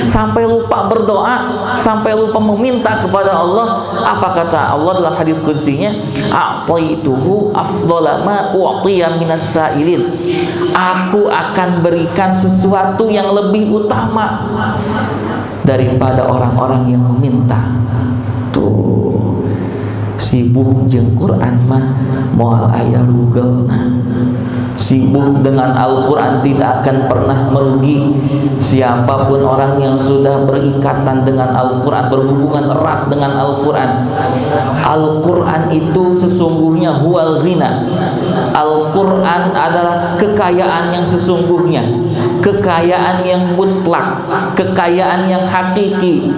Sampai lupa berdoa, sampai lupa meminta kepada Allah. Apa kata Allah dalam hadis qudsinya? A'taituhu afdhala ma u'tiya minas sa'ilin. Aku akan berikan sesuatu yang lebih utama daripada orang-orang yang meminta. Tuh, sibuk jeung Quran mah moal aya rugelna. Sibuk dengan Al-Quran tidak akan pernah merugi. Siapapun orang yang sudah berikatan dengan Al-Quran, berhubungan erat dengan Al-Quran. Al-Quran itu sesungguhnya huwal ghina. Al-Quran adalah kekayaan yang sesungguhnya, kekayaan yang mutlak, kekayaan yang hakiki.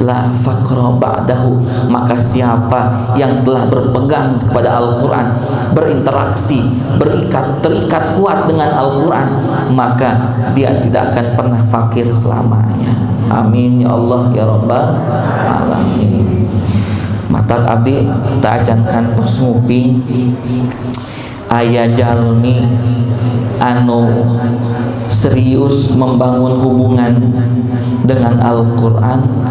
La faqra ba'dahu. Maka siapa yang telah berpegang kepada Al-Quran, berinteraksi, terikat kuat dengan Al-Quran, maka dia tidak akan pernah fakir selamanya. Amin ya Allah ya Rabbal alamin. Matak abdi taacankan pos nguping aya jalmi anu serius membangun hubungan dengan Al-Quran,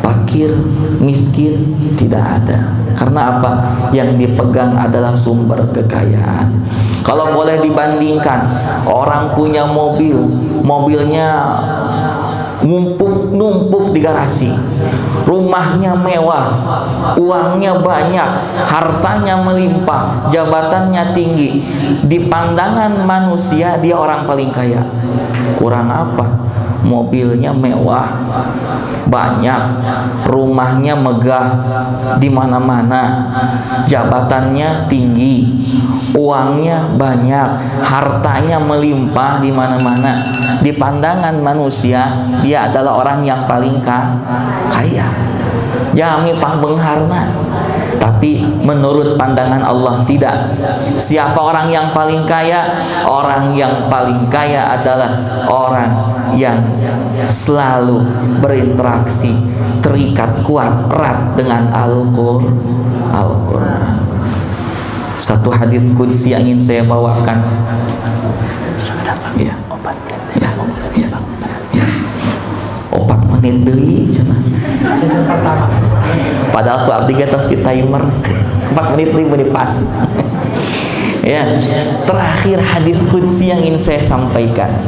fakir, miskin tidak ada. Karena apa? Yang dipegang adalah sumber kekayaan. Kalau boleh dibandingkan, orang punya mobil, mobilnya numpuk di garasi, rumahnya mewah, uangnya banyak, hartanya melimpah, jabatannya tinggi. Di pandangan manusia dia orang paling kaya. Kurang apa? mobilnya mewah, banyak, rumahnya megah di mana-mana, jabatannya tinggi, uangnya banyak, hartanya melimpah di mana-mana. Di pandangan manusia, dia adalah orang yang paling kaya. Jami pangbeungharna. Tapi menurut pandangan Allah tidak. Siapa orang yang paling kaya? Orang yang paling kaya adalah orang yang selalu berinteraksi, terikat kuat erat dengan Al-Quran. Satu hadis qudsi yang ingin saya bawakan. Ya. Ya. Ya. 4 menit deui cenah. Season pertama. Padahal aku abdi geus di timer 4 menit deui beuni pas. Ya, terakhir hadis qudsi yang ingin saya sampaikan.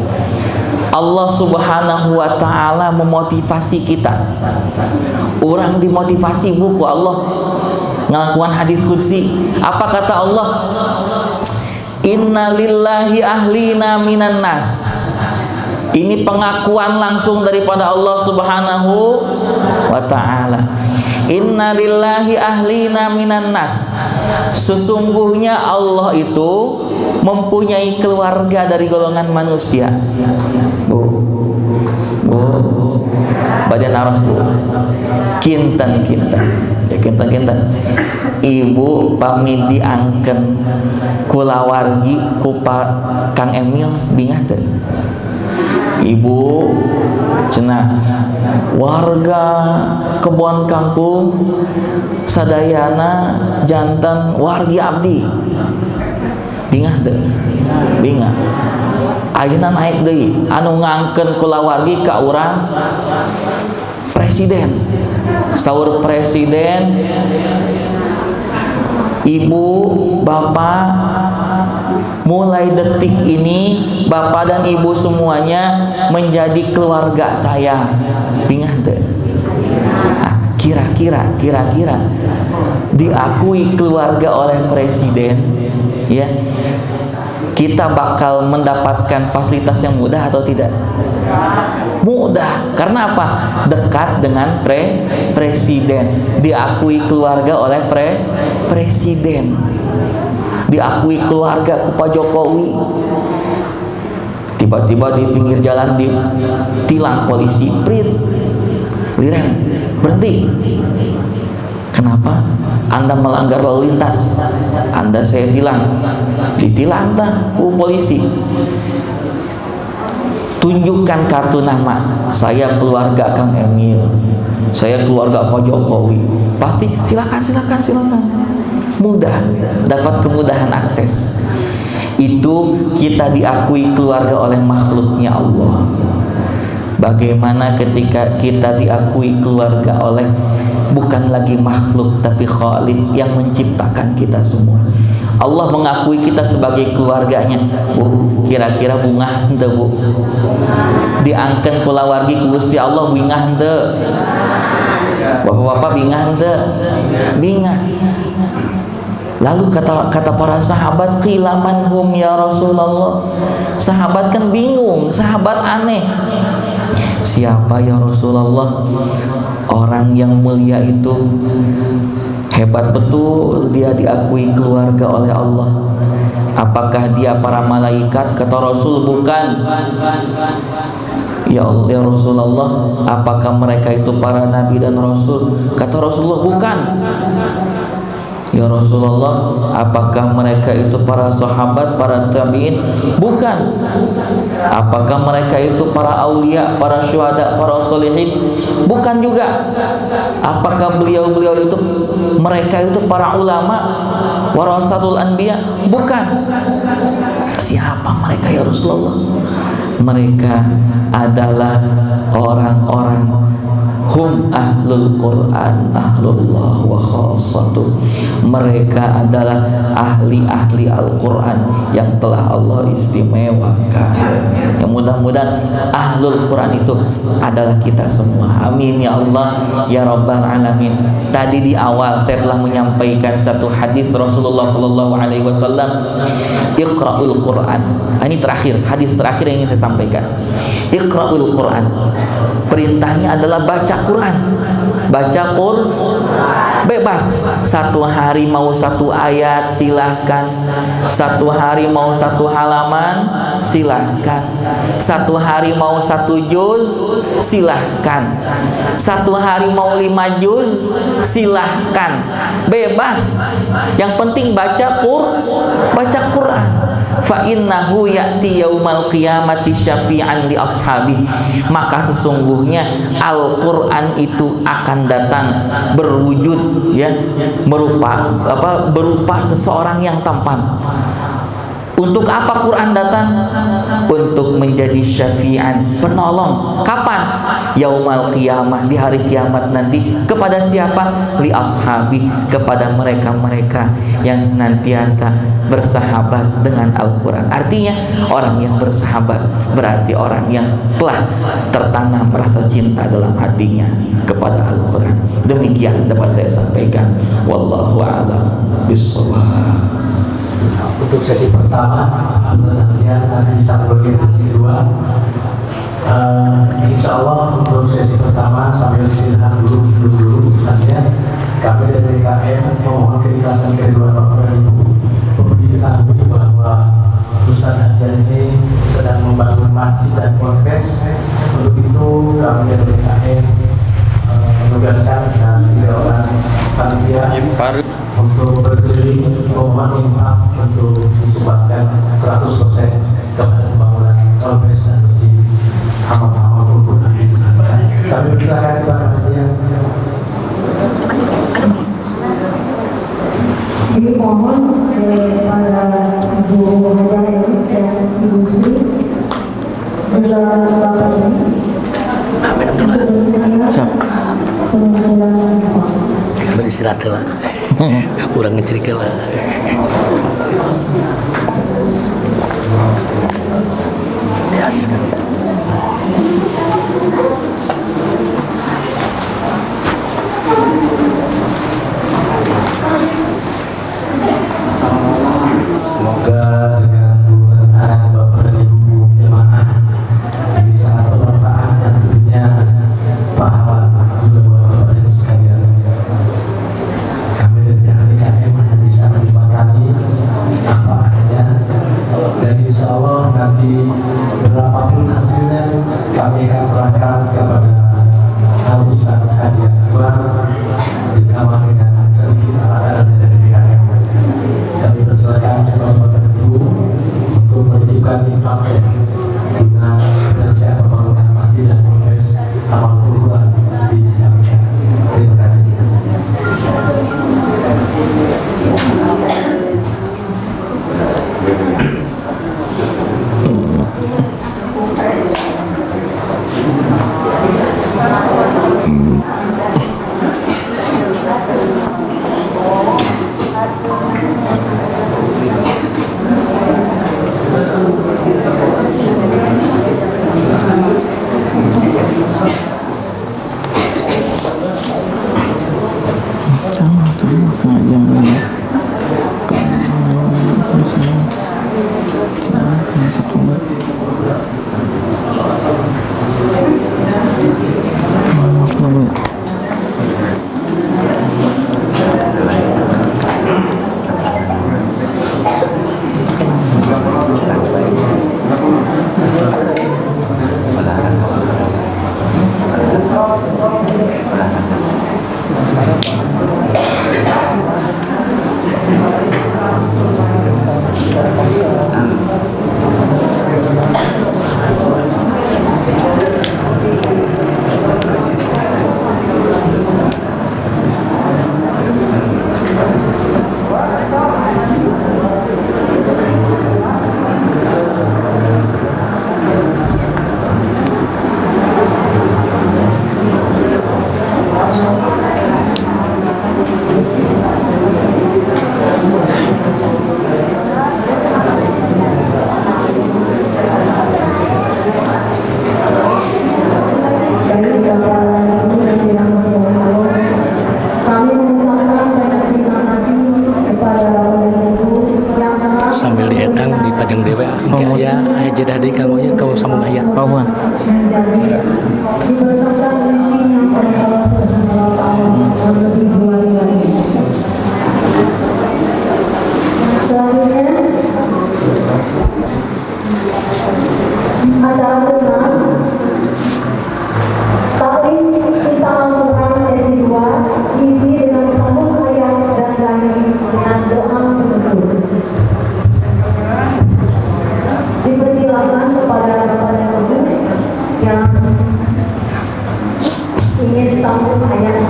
Allah Subhanahu wa taala memotivasi kita. Orang dimotivasi buku Allah ngelakukan hadis qudsi. Apa kata Allah? Inna lillahi ahlina minan nas. Ini pengakuan langsung daripada Allah Subhanahu wa ta'ala. Inna lillahi ahlina minan nas. Sesungguhnya Allah itu mempunyai keluarga dari golongan manusia. Bu, badan aras bu, kinten ya kinten. Ibu pamit diangken kulawargi kupa Kang Emil bingah teh. Ibu cenah warga kebon kangkung sadayana jantan wargi abdi bingah teu bingah ayeuna naik deui anu ngangkeun kulawargi ka urang presiden saur presiden ibu bapak mulai detik ini bapak dan ibu semuanya menjadi keluarga saya. Bingah teu? Kira-kira diakui keluarga oleh presiden, ya. Kita bakal mendapatkan fasilitas yang mudah atau tidak? Mudah. Karena apa? Dekat dengan presiden. Diakui keluarga oleh presiden. Diakui keluarga ku Pak Jokowi. Tiba-tiba di pinggir jalan ditilang polisi, prit, lirem, berhenti. Kenapa? Anda melanggar lalu lintas. Anda saya tilang. Ditilang tah ku polisi. Tunjukkan kartu nama. Saya keluarga Kang Emil. Saya keluarga Pak Jokowi. Pasti silakan. Mudah, dapat kemudahan akses. Itu kita diakui keluarga oleh makhluknya Allah. Bagaimana ketika kita diakui keluarga oleh bukan lagi makhluk tapi Khalik yang menciptakan kita semua. Allah mengakui kita sebagai keluarganya. Bu, kira-kira bungah henteu bu? Diangkeun kulawargi ku Gusti Allah bingah henteu? Bapak-bapak bingah henteu? Bingah. Lalu kata para sahabat, qila man hum ya Rasulullah. Sahabat kan bingung, sahabat aneh. Siapa ya Rasulullah? Orang yang mulia itu hebat betul, dia diakui keluarga oleh Allah. Apakah dia para malaikat? Kata Rasul, bukan. Ya Allah, ya Rasulullah, apakah mereka itu para nabi dan rasul? Kata Rasulullah, bukan. Ya Rasulullah, apakah mereka itu para sahabat, para tabi'in? Bukan. Apakah mereka itu para aulia, para syuhada, para sholihin? Bukan juga. Apakah beliau-beliau itu mereka itu para ulama, warasatul anbiya? Bukan. Siapa mereka ya Rasulullah? Mereka adalah orang-orang hum ahlul Quran ahlullah wa khassatuh. Mereka adalah ahli-ahli Al-Quran yang telah Allah istimewakan. Yang Mudah-mudahan ahlul Quran itu adalah kita semua. Amin ya Allah ya Rabbal Alamin. Tadi di awal saya telah menyampaikan satu hadis Rasulullah Sallallahu Alaihi Wasallam, Iqra'ul Quran. Ini terakhir, hadis terakhir yang ingin saya sampaikan. Iqra'ul Quran. Perintahnya adalah baca Quran. Baca Quran bebas. Satu hari mau satu ayat silahkan, satu hari mau satu halaman silahkan, satu hari mau satu juz silahkan, satu hari mau 5 juz silahkan, bebas. Yang penting baca Quran. Fa innahu ya'ti yaumal qiyamati syafi'an li ashabi. Maka sesungguhnya Al-Qur'an itu akan datang berwujud ya, berupa seseorang yang tampan. Untuk apa Quran datang? Untuk menjadi syafi'an, penolong. Kapan? Yaumal qiyamah, di hari kiamat nanti. Kepada siapa? Li ashabi, kepada mereka-mereka yang senantiasa bersahabat dengan Al-Quran. Artinya orang yang bersahabat berarti orang yang telah tertanam rasa cinta dalam hatinya kepada Al-Quran. Demikian dapat saya sampaikan. Wallahu a'lam bishawab. Untuk sesi pertama, alhamdulillah nanti sampai sesi kedua. Insya Allah untuk sesi pertama sambil istirahat dulu Ustaznya, kami dari KM memohon keikhlasan kedua Bapak dan Ibu. Perlu diketahui bahwa Ustaz Hajar ini sedang membangun masjid dan podcast. Untuk itu kami dari KM menugaskan dan 3 orang panitia untuk berkeliling memohon maaf untuk disumbangkan 100% kepada pembangunan podcast dan masjid Hama-Hama Kulkul. Kami persilakan kepada panitia. Jadi mohon para Ibu Hajar Elis dan Ibu Sri juga Bapak ini beristirahat lah, kurang ngecerik lah. Yes. Semoga dengan dukungan Bapak dan Ibu jemaah ini sangat bermanfaat dan tentunya pahala juga buat Bapak dan Ibu sekalian. Kami dari KM hanya bisa menikmati apa adanya, dan insya Allah nanti berapapun hasilnya kami akan serahkan kepada Al-Ustaz Haji Akbar ditambah dengan sedikit alat-alat dari KM. Kami persilakan Bapak Ibu untuk menunjukkan infak guna penyelesaian pembangunan masjid dan podcast amal Quran di Jamia. Terima kasih. Oh, sambung ayat. Oh, bukan. Diberkatkan rezekinya oleh Allah Subhanahu wa Ta'ala yang lebih luas lagi. Selanjutnya, acara tengah taklim cinta Al-Quran sesi 2 diisi dengan sambung ayat dan dalil dengan doa penutup. Dipersilakan kepada Bapak dan Ibu yang ingin sambung ayat.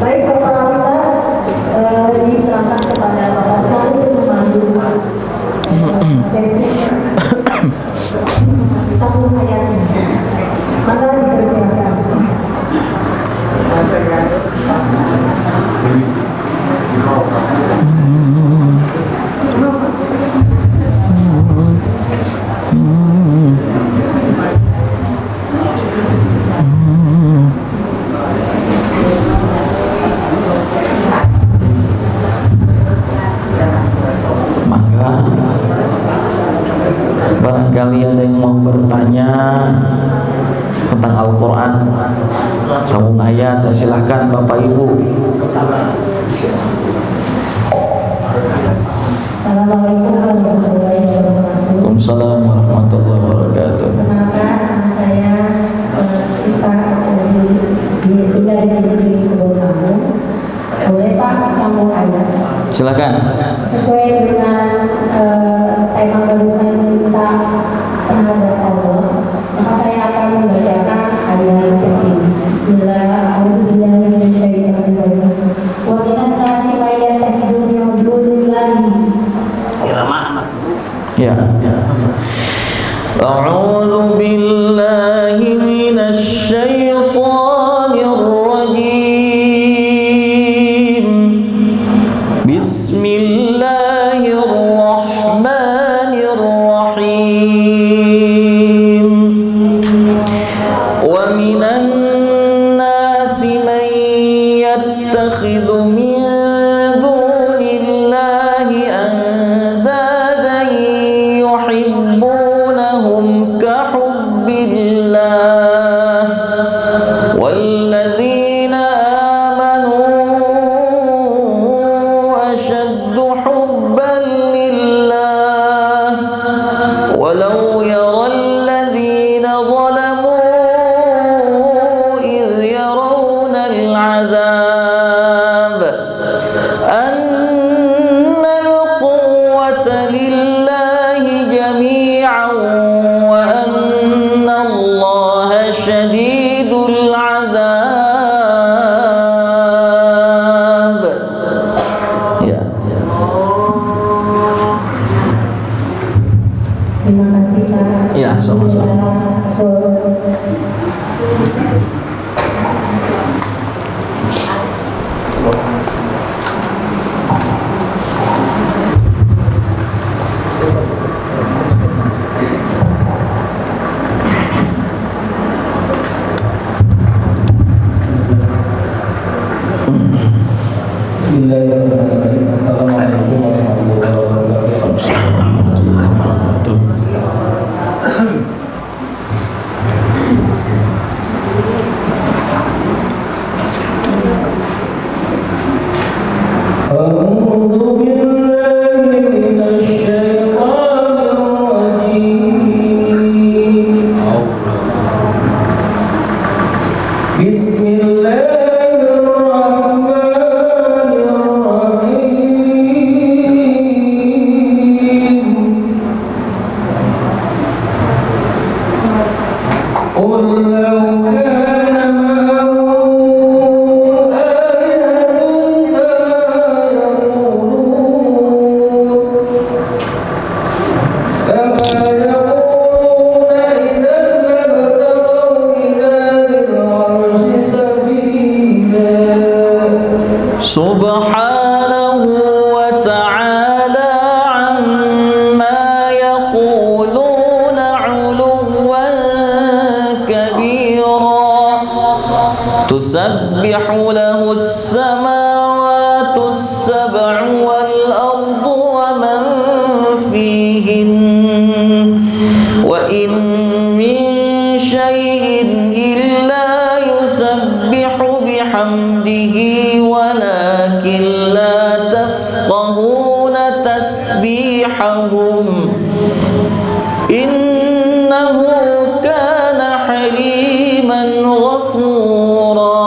Baik Bapak Ustaz, diserahkan kepada Bapak Ustaz untuk memandu sesi sambung ayat. Maka dipersilakan. Maka barangkali ada yang mau bertanya tentang Al-Quran sambung ayat, silahkan Bapak Ibu. Assalamualaikum warahmatullahi wabarakatuh. Waalaikumsalam warahmatullahi wabarakatuh. Perkenalkan, nama saya Sita, tinggal di sini di Kebun Kampung. Boleh Pak sambung ayat? Silakan. Sesuai dengan tema barusan cinta terhadap Allah, maka saya akan membacakan ayat seperti ini. Bismillahirrahmanirrahim. Wa minan nasi may yattakhidhu min dunillahi. Ya. A'udzu billahi minasy syaithanir rajim. Bismillahirrahmanirrahim. Wa minan nasi man yattakhidhu min dunillahi andadan yuhibbunahum ka hubbillah walladzina amanu ashaddu hubban lillah walau yara alladhina zalamu idh yarawna al'adhab anna al-quwwata lillahi jami'an wa anna allaha shadidul 'adhab. Ya. Terima kasih Pak. Ya, sama-sama. Bismillahirrahmanirrahim. Assalamualaikum warahmatullahi wabarakatuh. A'udzu billahi minasy syaithanir rajim. Subhanahu wa ta'ala amma yaquluna 'uluwan kabira tusabbihu lahu as-samawati as-sab'u wal ardu wa man anhum innahu kana haliman ghafura.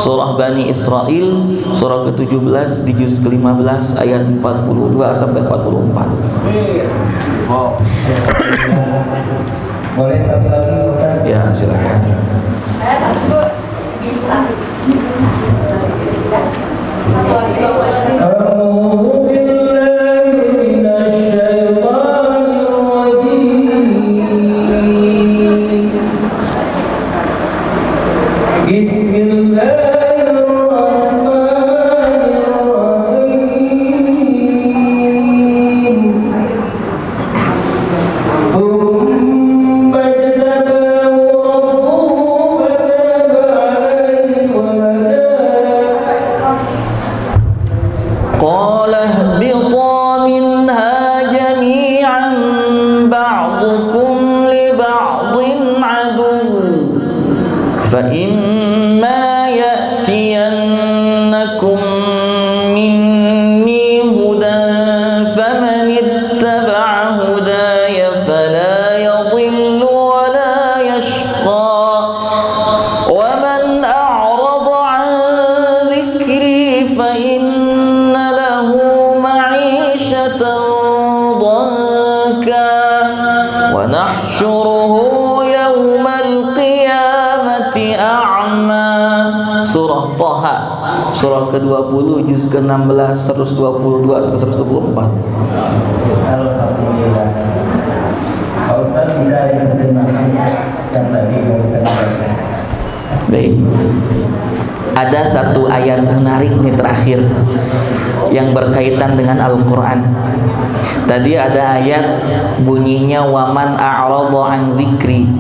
Surah Bani Israel, surah ke-17 di juz ke-15 ayat 42 sampai 44. Boleh satu lagi Ustaz? Ya, silakan. فَإِمَّا يَأْتِيَنَّكُمْ مِنِّي هُدًى فَمَنِ اتَّبَعَ هُدَايَ فَلَا يَضِلُّ وَلَا يَشْقَى وَمَنْ أَعْرَضَ عَنْ ذِكْرِي فَإِنَّ لَهُ مَعِيشَةً ضَنكًا وَنَحْشُرُهُ يَوْمَ الْقِيَامَةِ أَعْمَى. Surah Thaha, surah ke-20 juz ke-16 122 sampai 124. Alhamdulillah. Pak Ustaz bisa diterjemahkan yang tadi yang saya baca. Baik. Ada satu ayat menarik nih terakhir yang berkaitan dengan Al-Quran. Tadi ada ayat bunyinya waman a'rada an dzikri.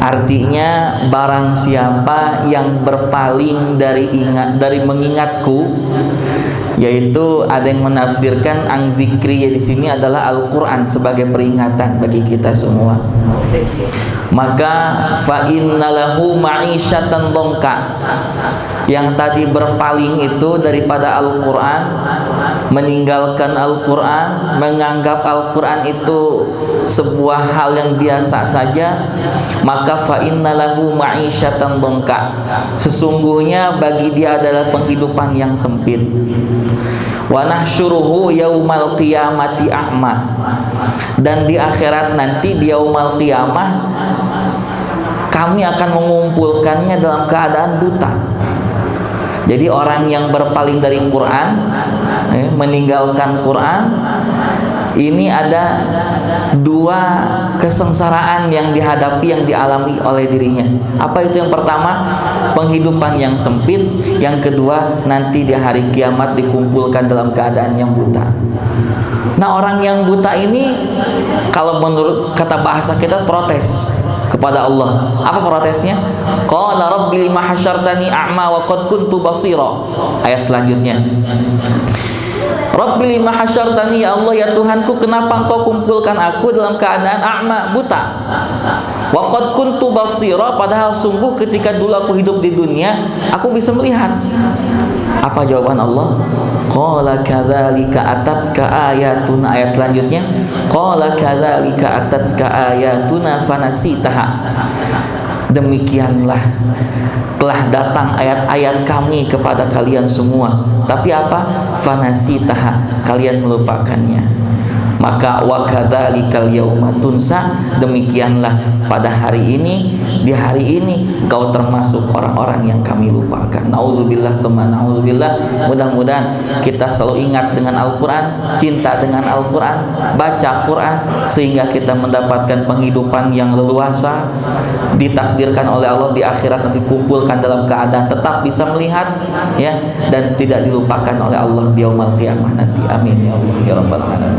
Artinya barang siapa yang berpaling dari mengingatku, yaitu ada yang menafsirkan an dzikri di sini adalah Al-Quran sebagai peringatan bagi kita semua. Maka fa innalahu ma'isyatan dongka. Yang tadi berpaling itu daripada Al-Quran, meninggalkan Al-Quran, menganggap Al-Quran itu sebuah hal yang biasa saja, maka fa innalahu ma'isyatan dongka. Sesungguhnya bagi dia adalah penghidupan yang sempit. Wa nahsyuruhu yaumal qiyamati a'ma. Dan di akhirat nanti di yaumal qiyamah kami akan mengumpulkannya dalam keadaan buta. Jadi orang yang berpaling dari Quran, meninggalkan Quran, ini ada dua kesengsaraan yang dihadapi, yang dialami oleh dirinya. Apa itu? Yang pertama, penghidupan yang sempit. Yang kedua, nanti di hari kiamat dikumpulkan dalam keadaan yang buta. Nah, orang yang buta ini, kalau menurut kata bahasa kita, protes kepada Allah. Apa protesnya? Qala rabbi lima hasyartani a'ma wa qad kuntu basira. Ayat selanjutnya, Rabbi lima hasyartani, ya Allah, ya Tuhanku, kenapa engkau kumpulkan aku dalam keadaan a'ma, buta? Wa qad kuntu basira, padahal sungguh ketika dulu aku hidup di dunia aku bisa melihat. Apa jawaban Allah? Qala kadzalika atatka ayatuna. Ayat selanjutnya, qala kadzalika atatka ayatuna fanasitaha. Demikianlah telah datang ayat-ayat kami kepada kalian semua, tapi apa? Fanasitaha, kalian melupakannya. Maka wa kadzalikal yauma tunsa, demikianlah pada hari ini, di hari ini engkau termasuk orang-orang yang kami lupakan. Nauzubillah tsumma nauzubillah. Mudah-mudahan kita selalu ingat dengan Al-Quran, cinta dengan Al-Quran, baca Quran, sehingga kita mendapatkan penghidupan yang leluasa, ditakdirkan oleh Allah di akhirat nanti kumpulkan dalam keadaan tetap bisa melihat, ya, dan tidak dilupakan oleh Allah di yaumul qiyamah nanti. Amin ya Allah ya rabbal alamin.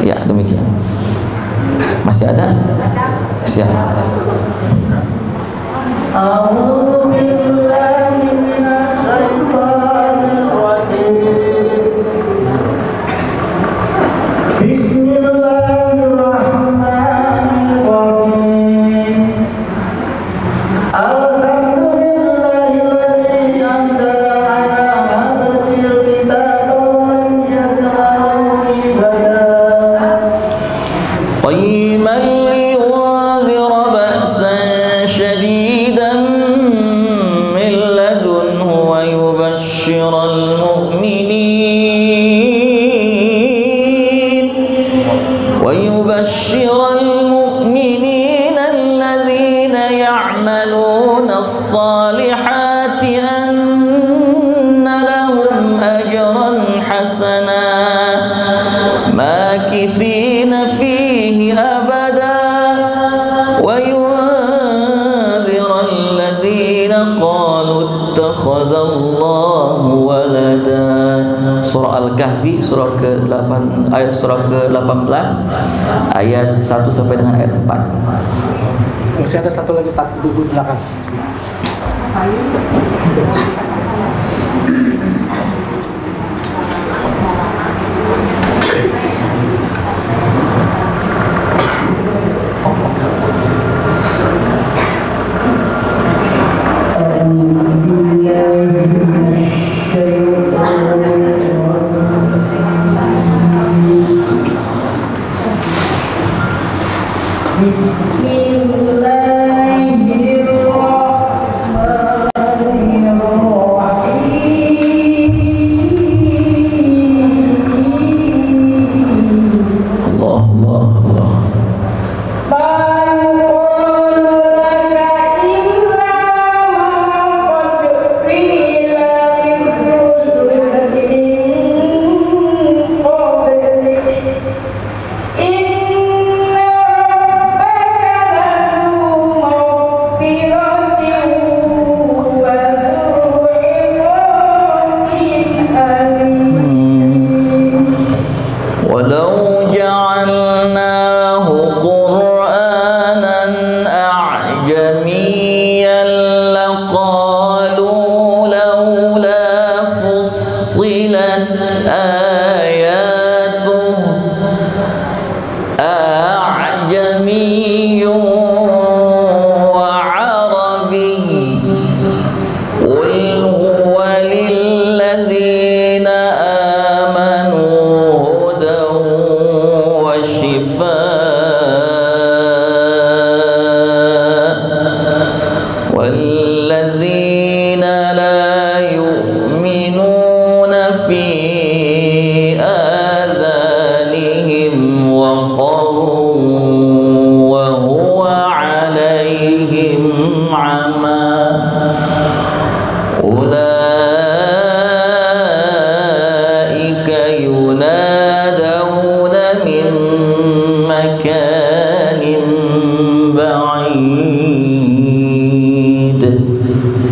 Ya, demikian. Masih ada? Siap. حسنا ماكثين فيه أبدا وينذر الذين قالوا اتخذ الله ولدا. Surah Al-Kahfi surah ke-8 ayat surah ke-18 ayat 1 sampai dengan ayat 4. Masih ada satu lagi Pak di belakang.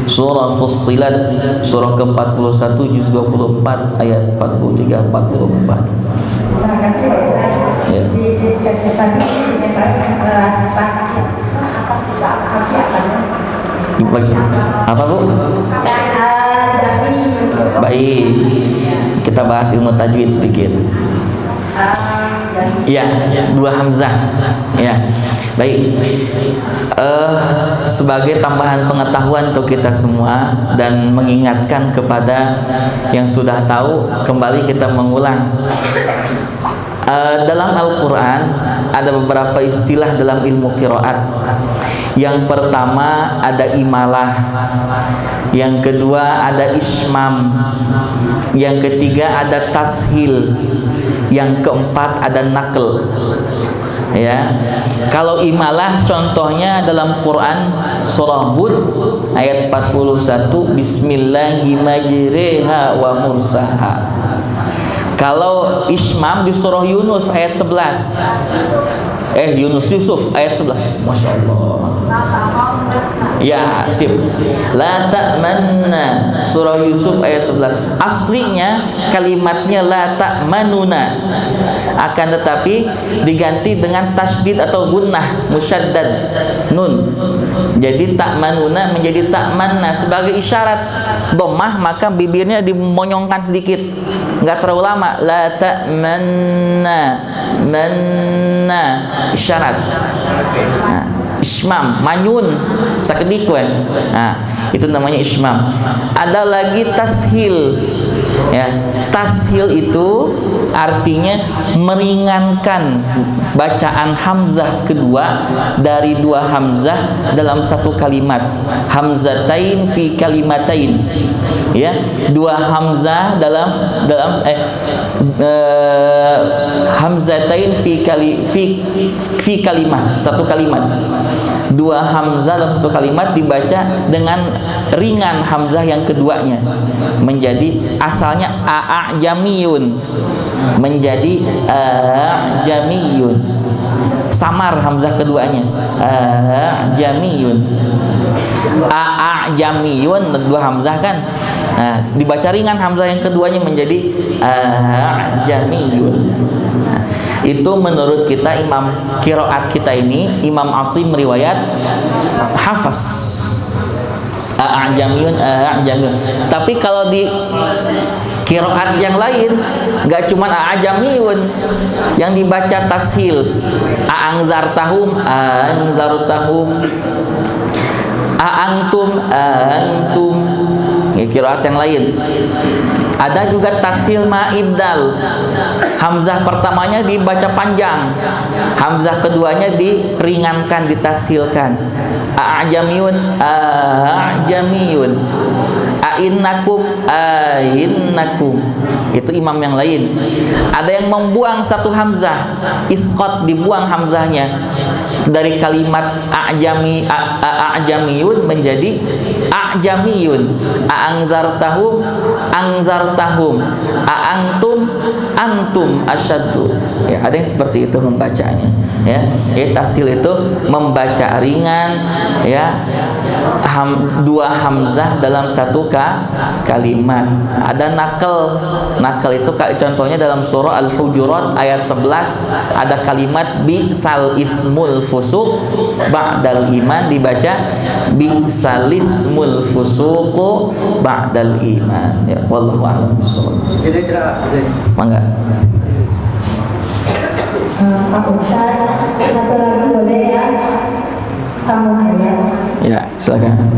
Surah Fussilat surah ke-41 juz 24 ayat 43-44. Terima kasih. Ya. Tadi masalah tasbih. Apa Bu? Baik, kita bahas ilmu tajwid sedikit. Ya, dua hamzah. Ya, baik. Sebagai tambahan pengetahuan untuk kita semua dan mengingatkan kepada yang sudah tahu, kembali kita mengulang. Dalam Al-Quran ada beberapa istilah dalam ilmu qiraat. Yang pertama ada imalah, yang kedua ada ismam, yang ketiga ada tashil, yang keempat ada naql. Ya, kalau imalah contohnya dalam Quran surah Hud ayat 41, Bismillahi majriha wa mursaha. Kalau ismam di surah Yunus ayat 11, Yusuf ayat 11. Masya Allah. Ya, sip. La ta'manna surah Yusuf ayat 11. Aslinya kalimatnya la ta'manuna, akan tetapi diganti dengan tasydid atau gunnah musyaddad nun. Jadi ta'manuna menjadi ta'manna sebagai isyarat dhammah, maka bibirnya dimonyongkan sedikit, enggak terlalu lama. La ta'manna, manna, isyarat. Nah, ismam, manyun, sakedik we. Nah, itu namanya ismam. Ada lagi tashil. Ya, tashil itu artinya meringankan bacaan hamzah kedua dari dua hamzah dalam satu kalimat. Hamzatain fi kalimatain, ya, dua hamzah dalam hamzatain fi kalimah, satu kalimat. Dua hamzah dalam satu kalimat dibaca dengan ringan hamzah yang keduanya, menjadi asalnya a'jamiyun menjadi a'jamiyun, samar hamzah keduanya, a'jamiyun. A'jamiyun dua hamzah kan, nah, dibaca ringan hamzah yang keduanya menjadi a'jamiyun. Nah, itu menurut kita imam qiraat kita ini Imam Asim riwayat Hafs, a'jamiyun. Tapi kalau di qiraat yang lain nggak cuma a'jamiyun, yang dibaca tashil, a'angzartahum, a'antum, ya, qiraat yang lain. Ada juga tashil ma'ibdal, hamzah pertamanya dibaca panjang, hamzah keduanya diringankan, ditashilkan. A'jamiyun, a'innakum, itu imam yang lain. Ada yang membuang satu hamzah, isqat, dibuang hamzahnya dari kalimat a'jamiyun menjadi a'jamiyun. A'angzartahum, antum asyaddu. Ya, ada yang seperti itu membacanya, ya. Tashil itu membaca ringan, ya, dua hamzah dalam satu kalimat. Ada nakal itu contohnya dalam surah Al-Hujurat ayat 11 ada kalimat bi'sal ismul fusuq ba'dal iman, dibaca bi'sal ismul fusuq ba'dal iman, ya. Wallahu a'lam bishawab. Jadi cerah. Mangga. Pak Ustaz, satu lagi boleh ya? Sambung aja. Ya, silakan.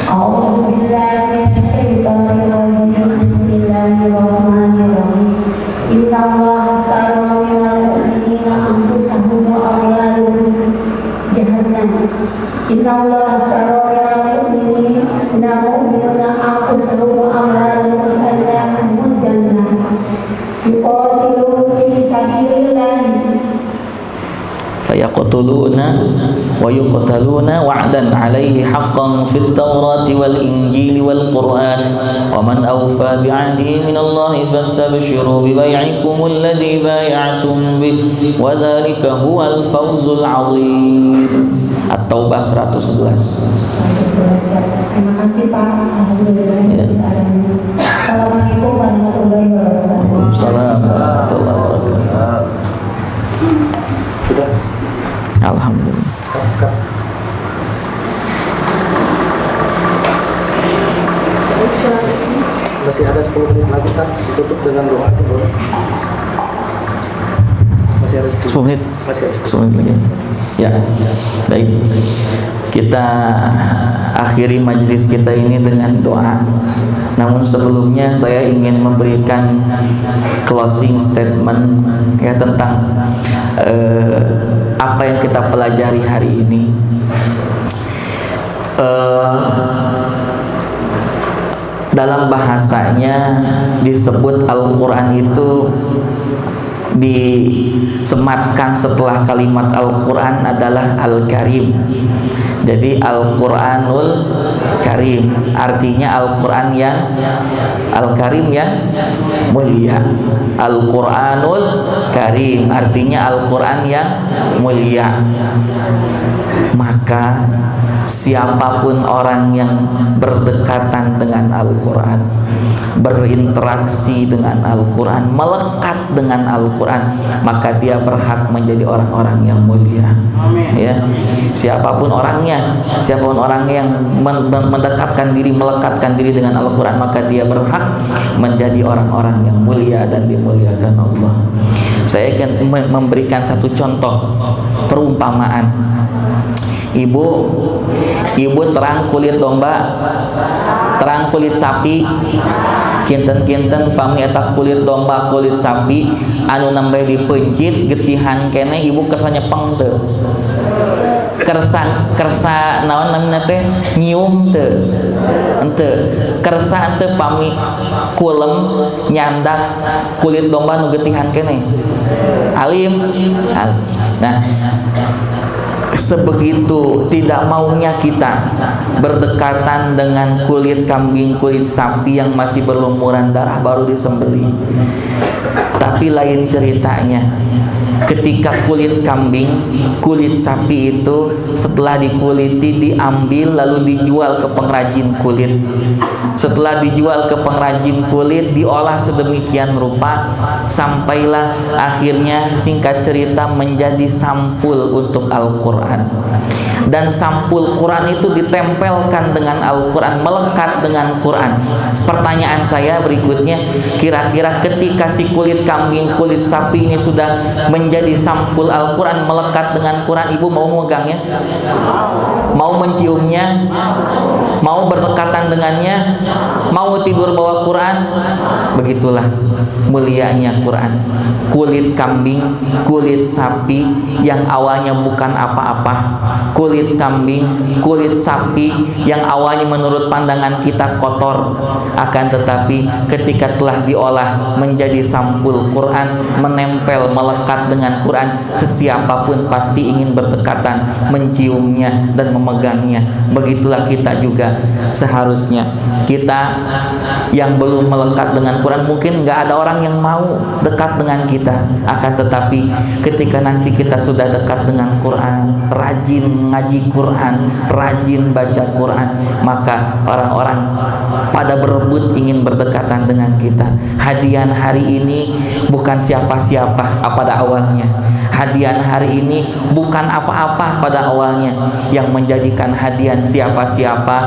A'udzubillahi minasyaitonirrajim. Bismillahirrahmanirrahim. Innallaha astara minal mu'minina anfusahum wa amwalahum jahannam. Innallaha astara minal mu'minina anfusahum wa amwalahum jahannam. Yuqatiluna fi sabilillah fayaqtuluna wa yuqtaluna wa'dan 'alaihi haqqan fit Taurati wal Injili wal Qur'an wa man awfa bi'ahdihi minallahi fastabshiru bi bai'ikum alladhi bai'atum bih wa dzalika huwal fawzul 'adzim. At-Taubah 111. Terima kasih Pak. Alhamdulillah. Ya. Assalamualaikum warahmatullahi wabarakatuh. Waalaikumsalam warahmatullahi wabarakatuh. Sudah. Alhamdulillah. Masih ada 10 menit lagi kan, ditutup dengan doa itu boleh. Masih ada 10 menit. Masih ada 10 menit lagi. Ya, baik. Kita akhiri majelis kita ini dengan doa. Namun sebelumnya saya ingin memberikan closing statement, ya, tentang apa yang kita pelajari hari ini. Dalam bahasanya disebut Al-Quran itu disematkan setelah kalimat Al-Quran adalah Al-Karim. Jadi Al-Quranul Karim artinya Al-Quran yang Al-Karim yang mulia. Al-Quranul Karim artinya Al-Quran yang mulia. Maka siapapun orang yang berdekatan dengan Al-Quran, berinteraksi dengan Al-Quran, melekat dengan Al-Quran, maka dia berhak menjadi orang-orang yang mulia. Ya, siapapun orangnya yang mendekatkan diri, melekatkan diri dengan Al-Quran, maka dia berhak menjadi orang-orang yang mulia dan dimuliakan Allah. Saya akan memberikan satu contoh perumpamaan. Ibu terang kulit domba, terang kulit sapi, kinten-kinten pami eta kulit domba kulit sapi anu nembe dipencit getihan kene ibu kersa nyepeng teu, kersa naon namina teh nyium teu, henteu kersa teu pami kulem nyandak kulit domba nu getihan kene alim. Nah, sebegitu tidak maunya kita berdekatan dengan kulit kambing, kulit sapi yang masih berlumuran darah baru disembelih. Tapi lain ceritanya ketika kulit kambing, kulit sapi itu setelah dikuliti diambil lalu dijual ke pengrajin kulit. Setelah dijual ke pengrajin kulit diolah sedemikian rupa sampailah akhirnya singkat cerita menjadi sampul untuk Al-Quran. Dan sampul Quran itu ditempelkan dengan Al-Quran, melekat dengan Quran. Pertanyaan saya berikutnya, kira-kira ketika si kulit kambing, kulit sapi ini sudah menjadi sampul Al-Quran, melekat dengan Quran, ibu mau megangnya? Mau menciumnya? Mau berdekatan dengannya? Mau tidur bawa Quran? Begitulah mulianya Quran. Kulit kambing, kulit sapi yang awalnya bukan apa-apa, kulit kambing, kulit sapi yang awalnya menurut pandangan kita kotor, akan tetapi ketika telah diolah menjadi sampul Quran, menempel, melekat dengan Quran, sesiapapun pasti ingin berdekatan, menciumnya dan memegangnya. Begitulah kita juga seharusnya. Kita yang belum melekat dengan Quran, mungkin nggak ada orang yang mau dekat dengan kita, akan tetapi ketika nanti kita sudah dekat dengan Quran, rajin ngaji Quran, rajin baca Quran, maka orang-orang pada berebut ingin berdekatan dengan kita. Hadian hari ini bukan siapa-siapa pada awalnya. Hadian hari ini bukan apa-apa pada awalnya. Yang menjadikan hadian siapa-siapa,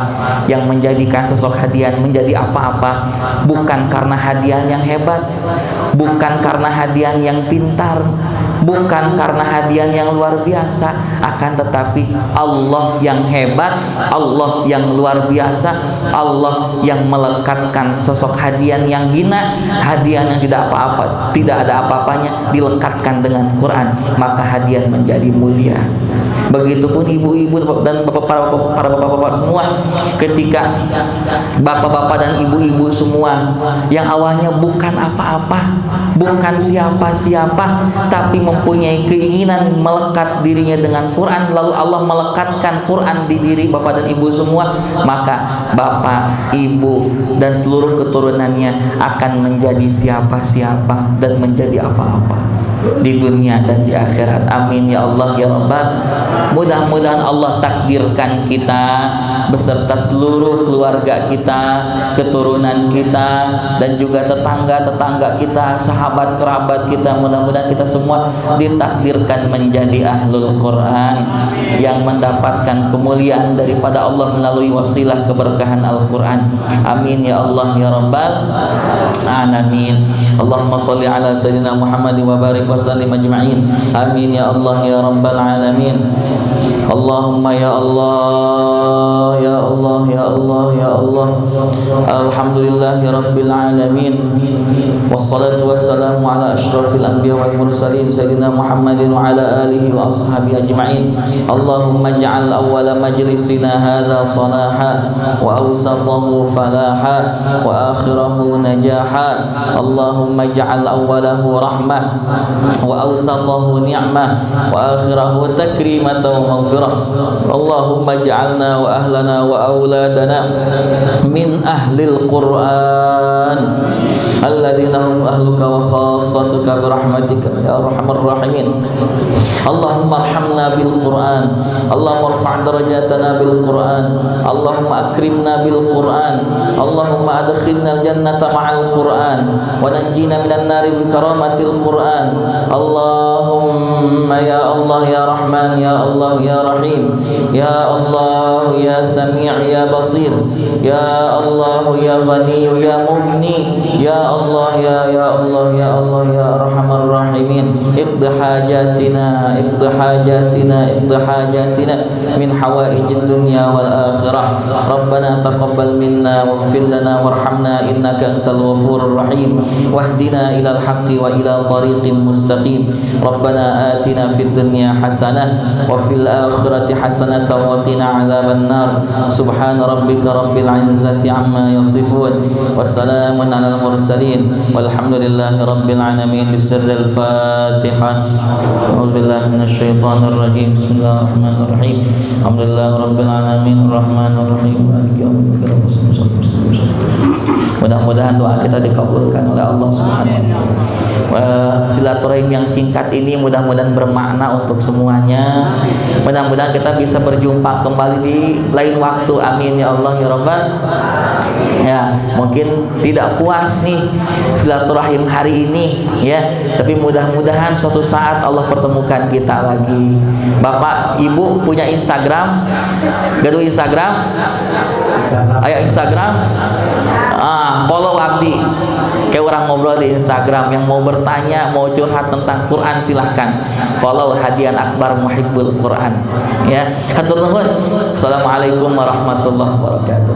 yang menjadikan sosok hadian menjadi apa-apa, bukan karena hadian yang hebat, bukan karena hadian yang pintar, bukan karena hadiah yang luar biasa, akan tetapi Allah yang hebat, Allah yang luar biasa, Allah yang melekatkan sosok hadiah yang hina, hadiah yang tidak apa-apa, tidak ada apa-apanya dilekatkan dengan Quran, maka hadiah menjadi mulia. Begitupun ibu-ibu dan para bapak-bapak semua, ketika bapak-bapak dan ibu-ibu semua yang awalnya bukan apa-apa, bukan siapa-siapa, tapi mempunyai keinginan melekat dirinya dengan Quran, lalu Allah melekatkan Quran di diri bapak dan ibu semua, maka bapak, ibu dan seluruh keturunannya akan menjadi siapa-siapa dan menjadi apa-apa di dunia dan di akhirat. Amin ya Allah ya Rabbal. Mudah-mudahan Allah takdirkan kita beserta seluruh keluarga kita, keturunan kita, dan juga tetangga-tetangga kita, sahabat kerabat kita, mudah-mudahan kita semua ditakdirkan menjadi ahlul Quran yang mendapatkan kemuliaan daripada Allah melalui wasilah keberkahan Al-Quran. Amin ya Allah ya Rabbal alamin. Allahumma salli ala sayyidina Muhammad wa barik wa sallim ajma'in. Amin ya Allah ya Rabbal alamin. Allahumma ya Allah ya Allah ya Allah ya Allah. Alhamdulillahi rabbil alamin. Wassalatu wassalamu ala asyrafil anbiya wal mursalin sayyidina Muhammadin wa ala alihi wa ashabihi ajma'in. Allahumma ij'al awwala majlisina hadha salaha wa awsatahu falaha wa akhirahu najaha. Allahumma ij'al awwalahu rahmah wa awsatahu ni'mah wa akhirahu takrimatan wa maghfirah. Allahumma ij'alna wa ahlana wa auladana min ahlil Qur'an alladzina hum ahluka wa khassatuka birahmatika ya arhamar rahimin. Allahumma arhamna bil Qur'an, Allahumma irfa' darajatana bil Qur'an, Allahumma akrimna bil Qur'an, Allahumma adkhilna al jannata ma'al Qur'an wa najjina minan nari bi karamatil Qur'an. Allahumma ya Allah ya Rahman ya Allah ya Rahim ya Allah ya Sami' ya Basir ya Allah ya Ghani ya Mughni ya Allah ya Allah ya Allah ya Arhamar Rahimin. Iqdi hajatina min hawaijid dunya wal akhirah. Rabbana taqabbal minna waghfir lana warhamna innaka antal ghafurur rahim. Wahdina ilal haqqi wa ila tariqim mustaqim. Rabbana atina fid dunya hasanah wa fil akhirati hasanatan wa qina adzaban nar. Subhana rabbika rabbil izzati amma yasifun. Wassalamun alal mursalin walhamdulillahi rabbil alamin. Bisirril Fatihah. A'udzubillahi minasyaitonir rajim. Bismillahirrahmanirrahim. Alhamdulillahi rabbil alamin arrahmanir rahim maliki yaumiddin. Mudah-mudahan doa kita dikabulkan oleh Allah Subhanahu wa taala. Silaturahim yang singkat ini mudah-mudahan bermakna untuk semuanya. Mudah-mudahan kita bisa berjumpa kembali di lain waktu. Amin ya Allah ya Rabbal. Ya, mungkin tidak puas nih silaturahim hari ini ya, tapi mudah-mudahan suatu saat Allah pertemukan kita lagi. Bapak, Ibu punya Instagram? Gaduh Instagram? Ayo Instagram. Follow abdi. Kayak orang ngobrol di Instagram. Yang mau bertanya, mau curhat tentang Quran, silahkan follow Hadian Akbar Muhibbul Quran. Ya, hatur nuhun. Assalamualaikum warahmatullahi wabarakatuh.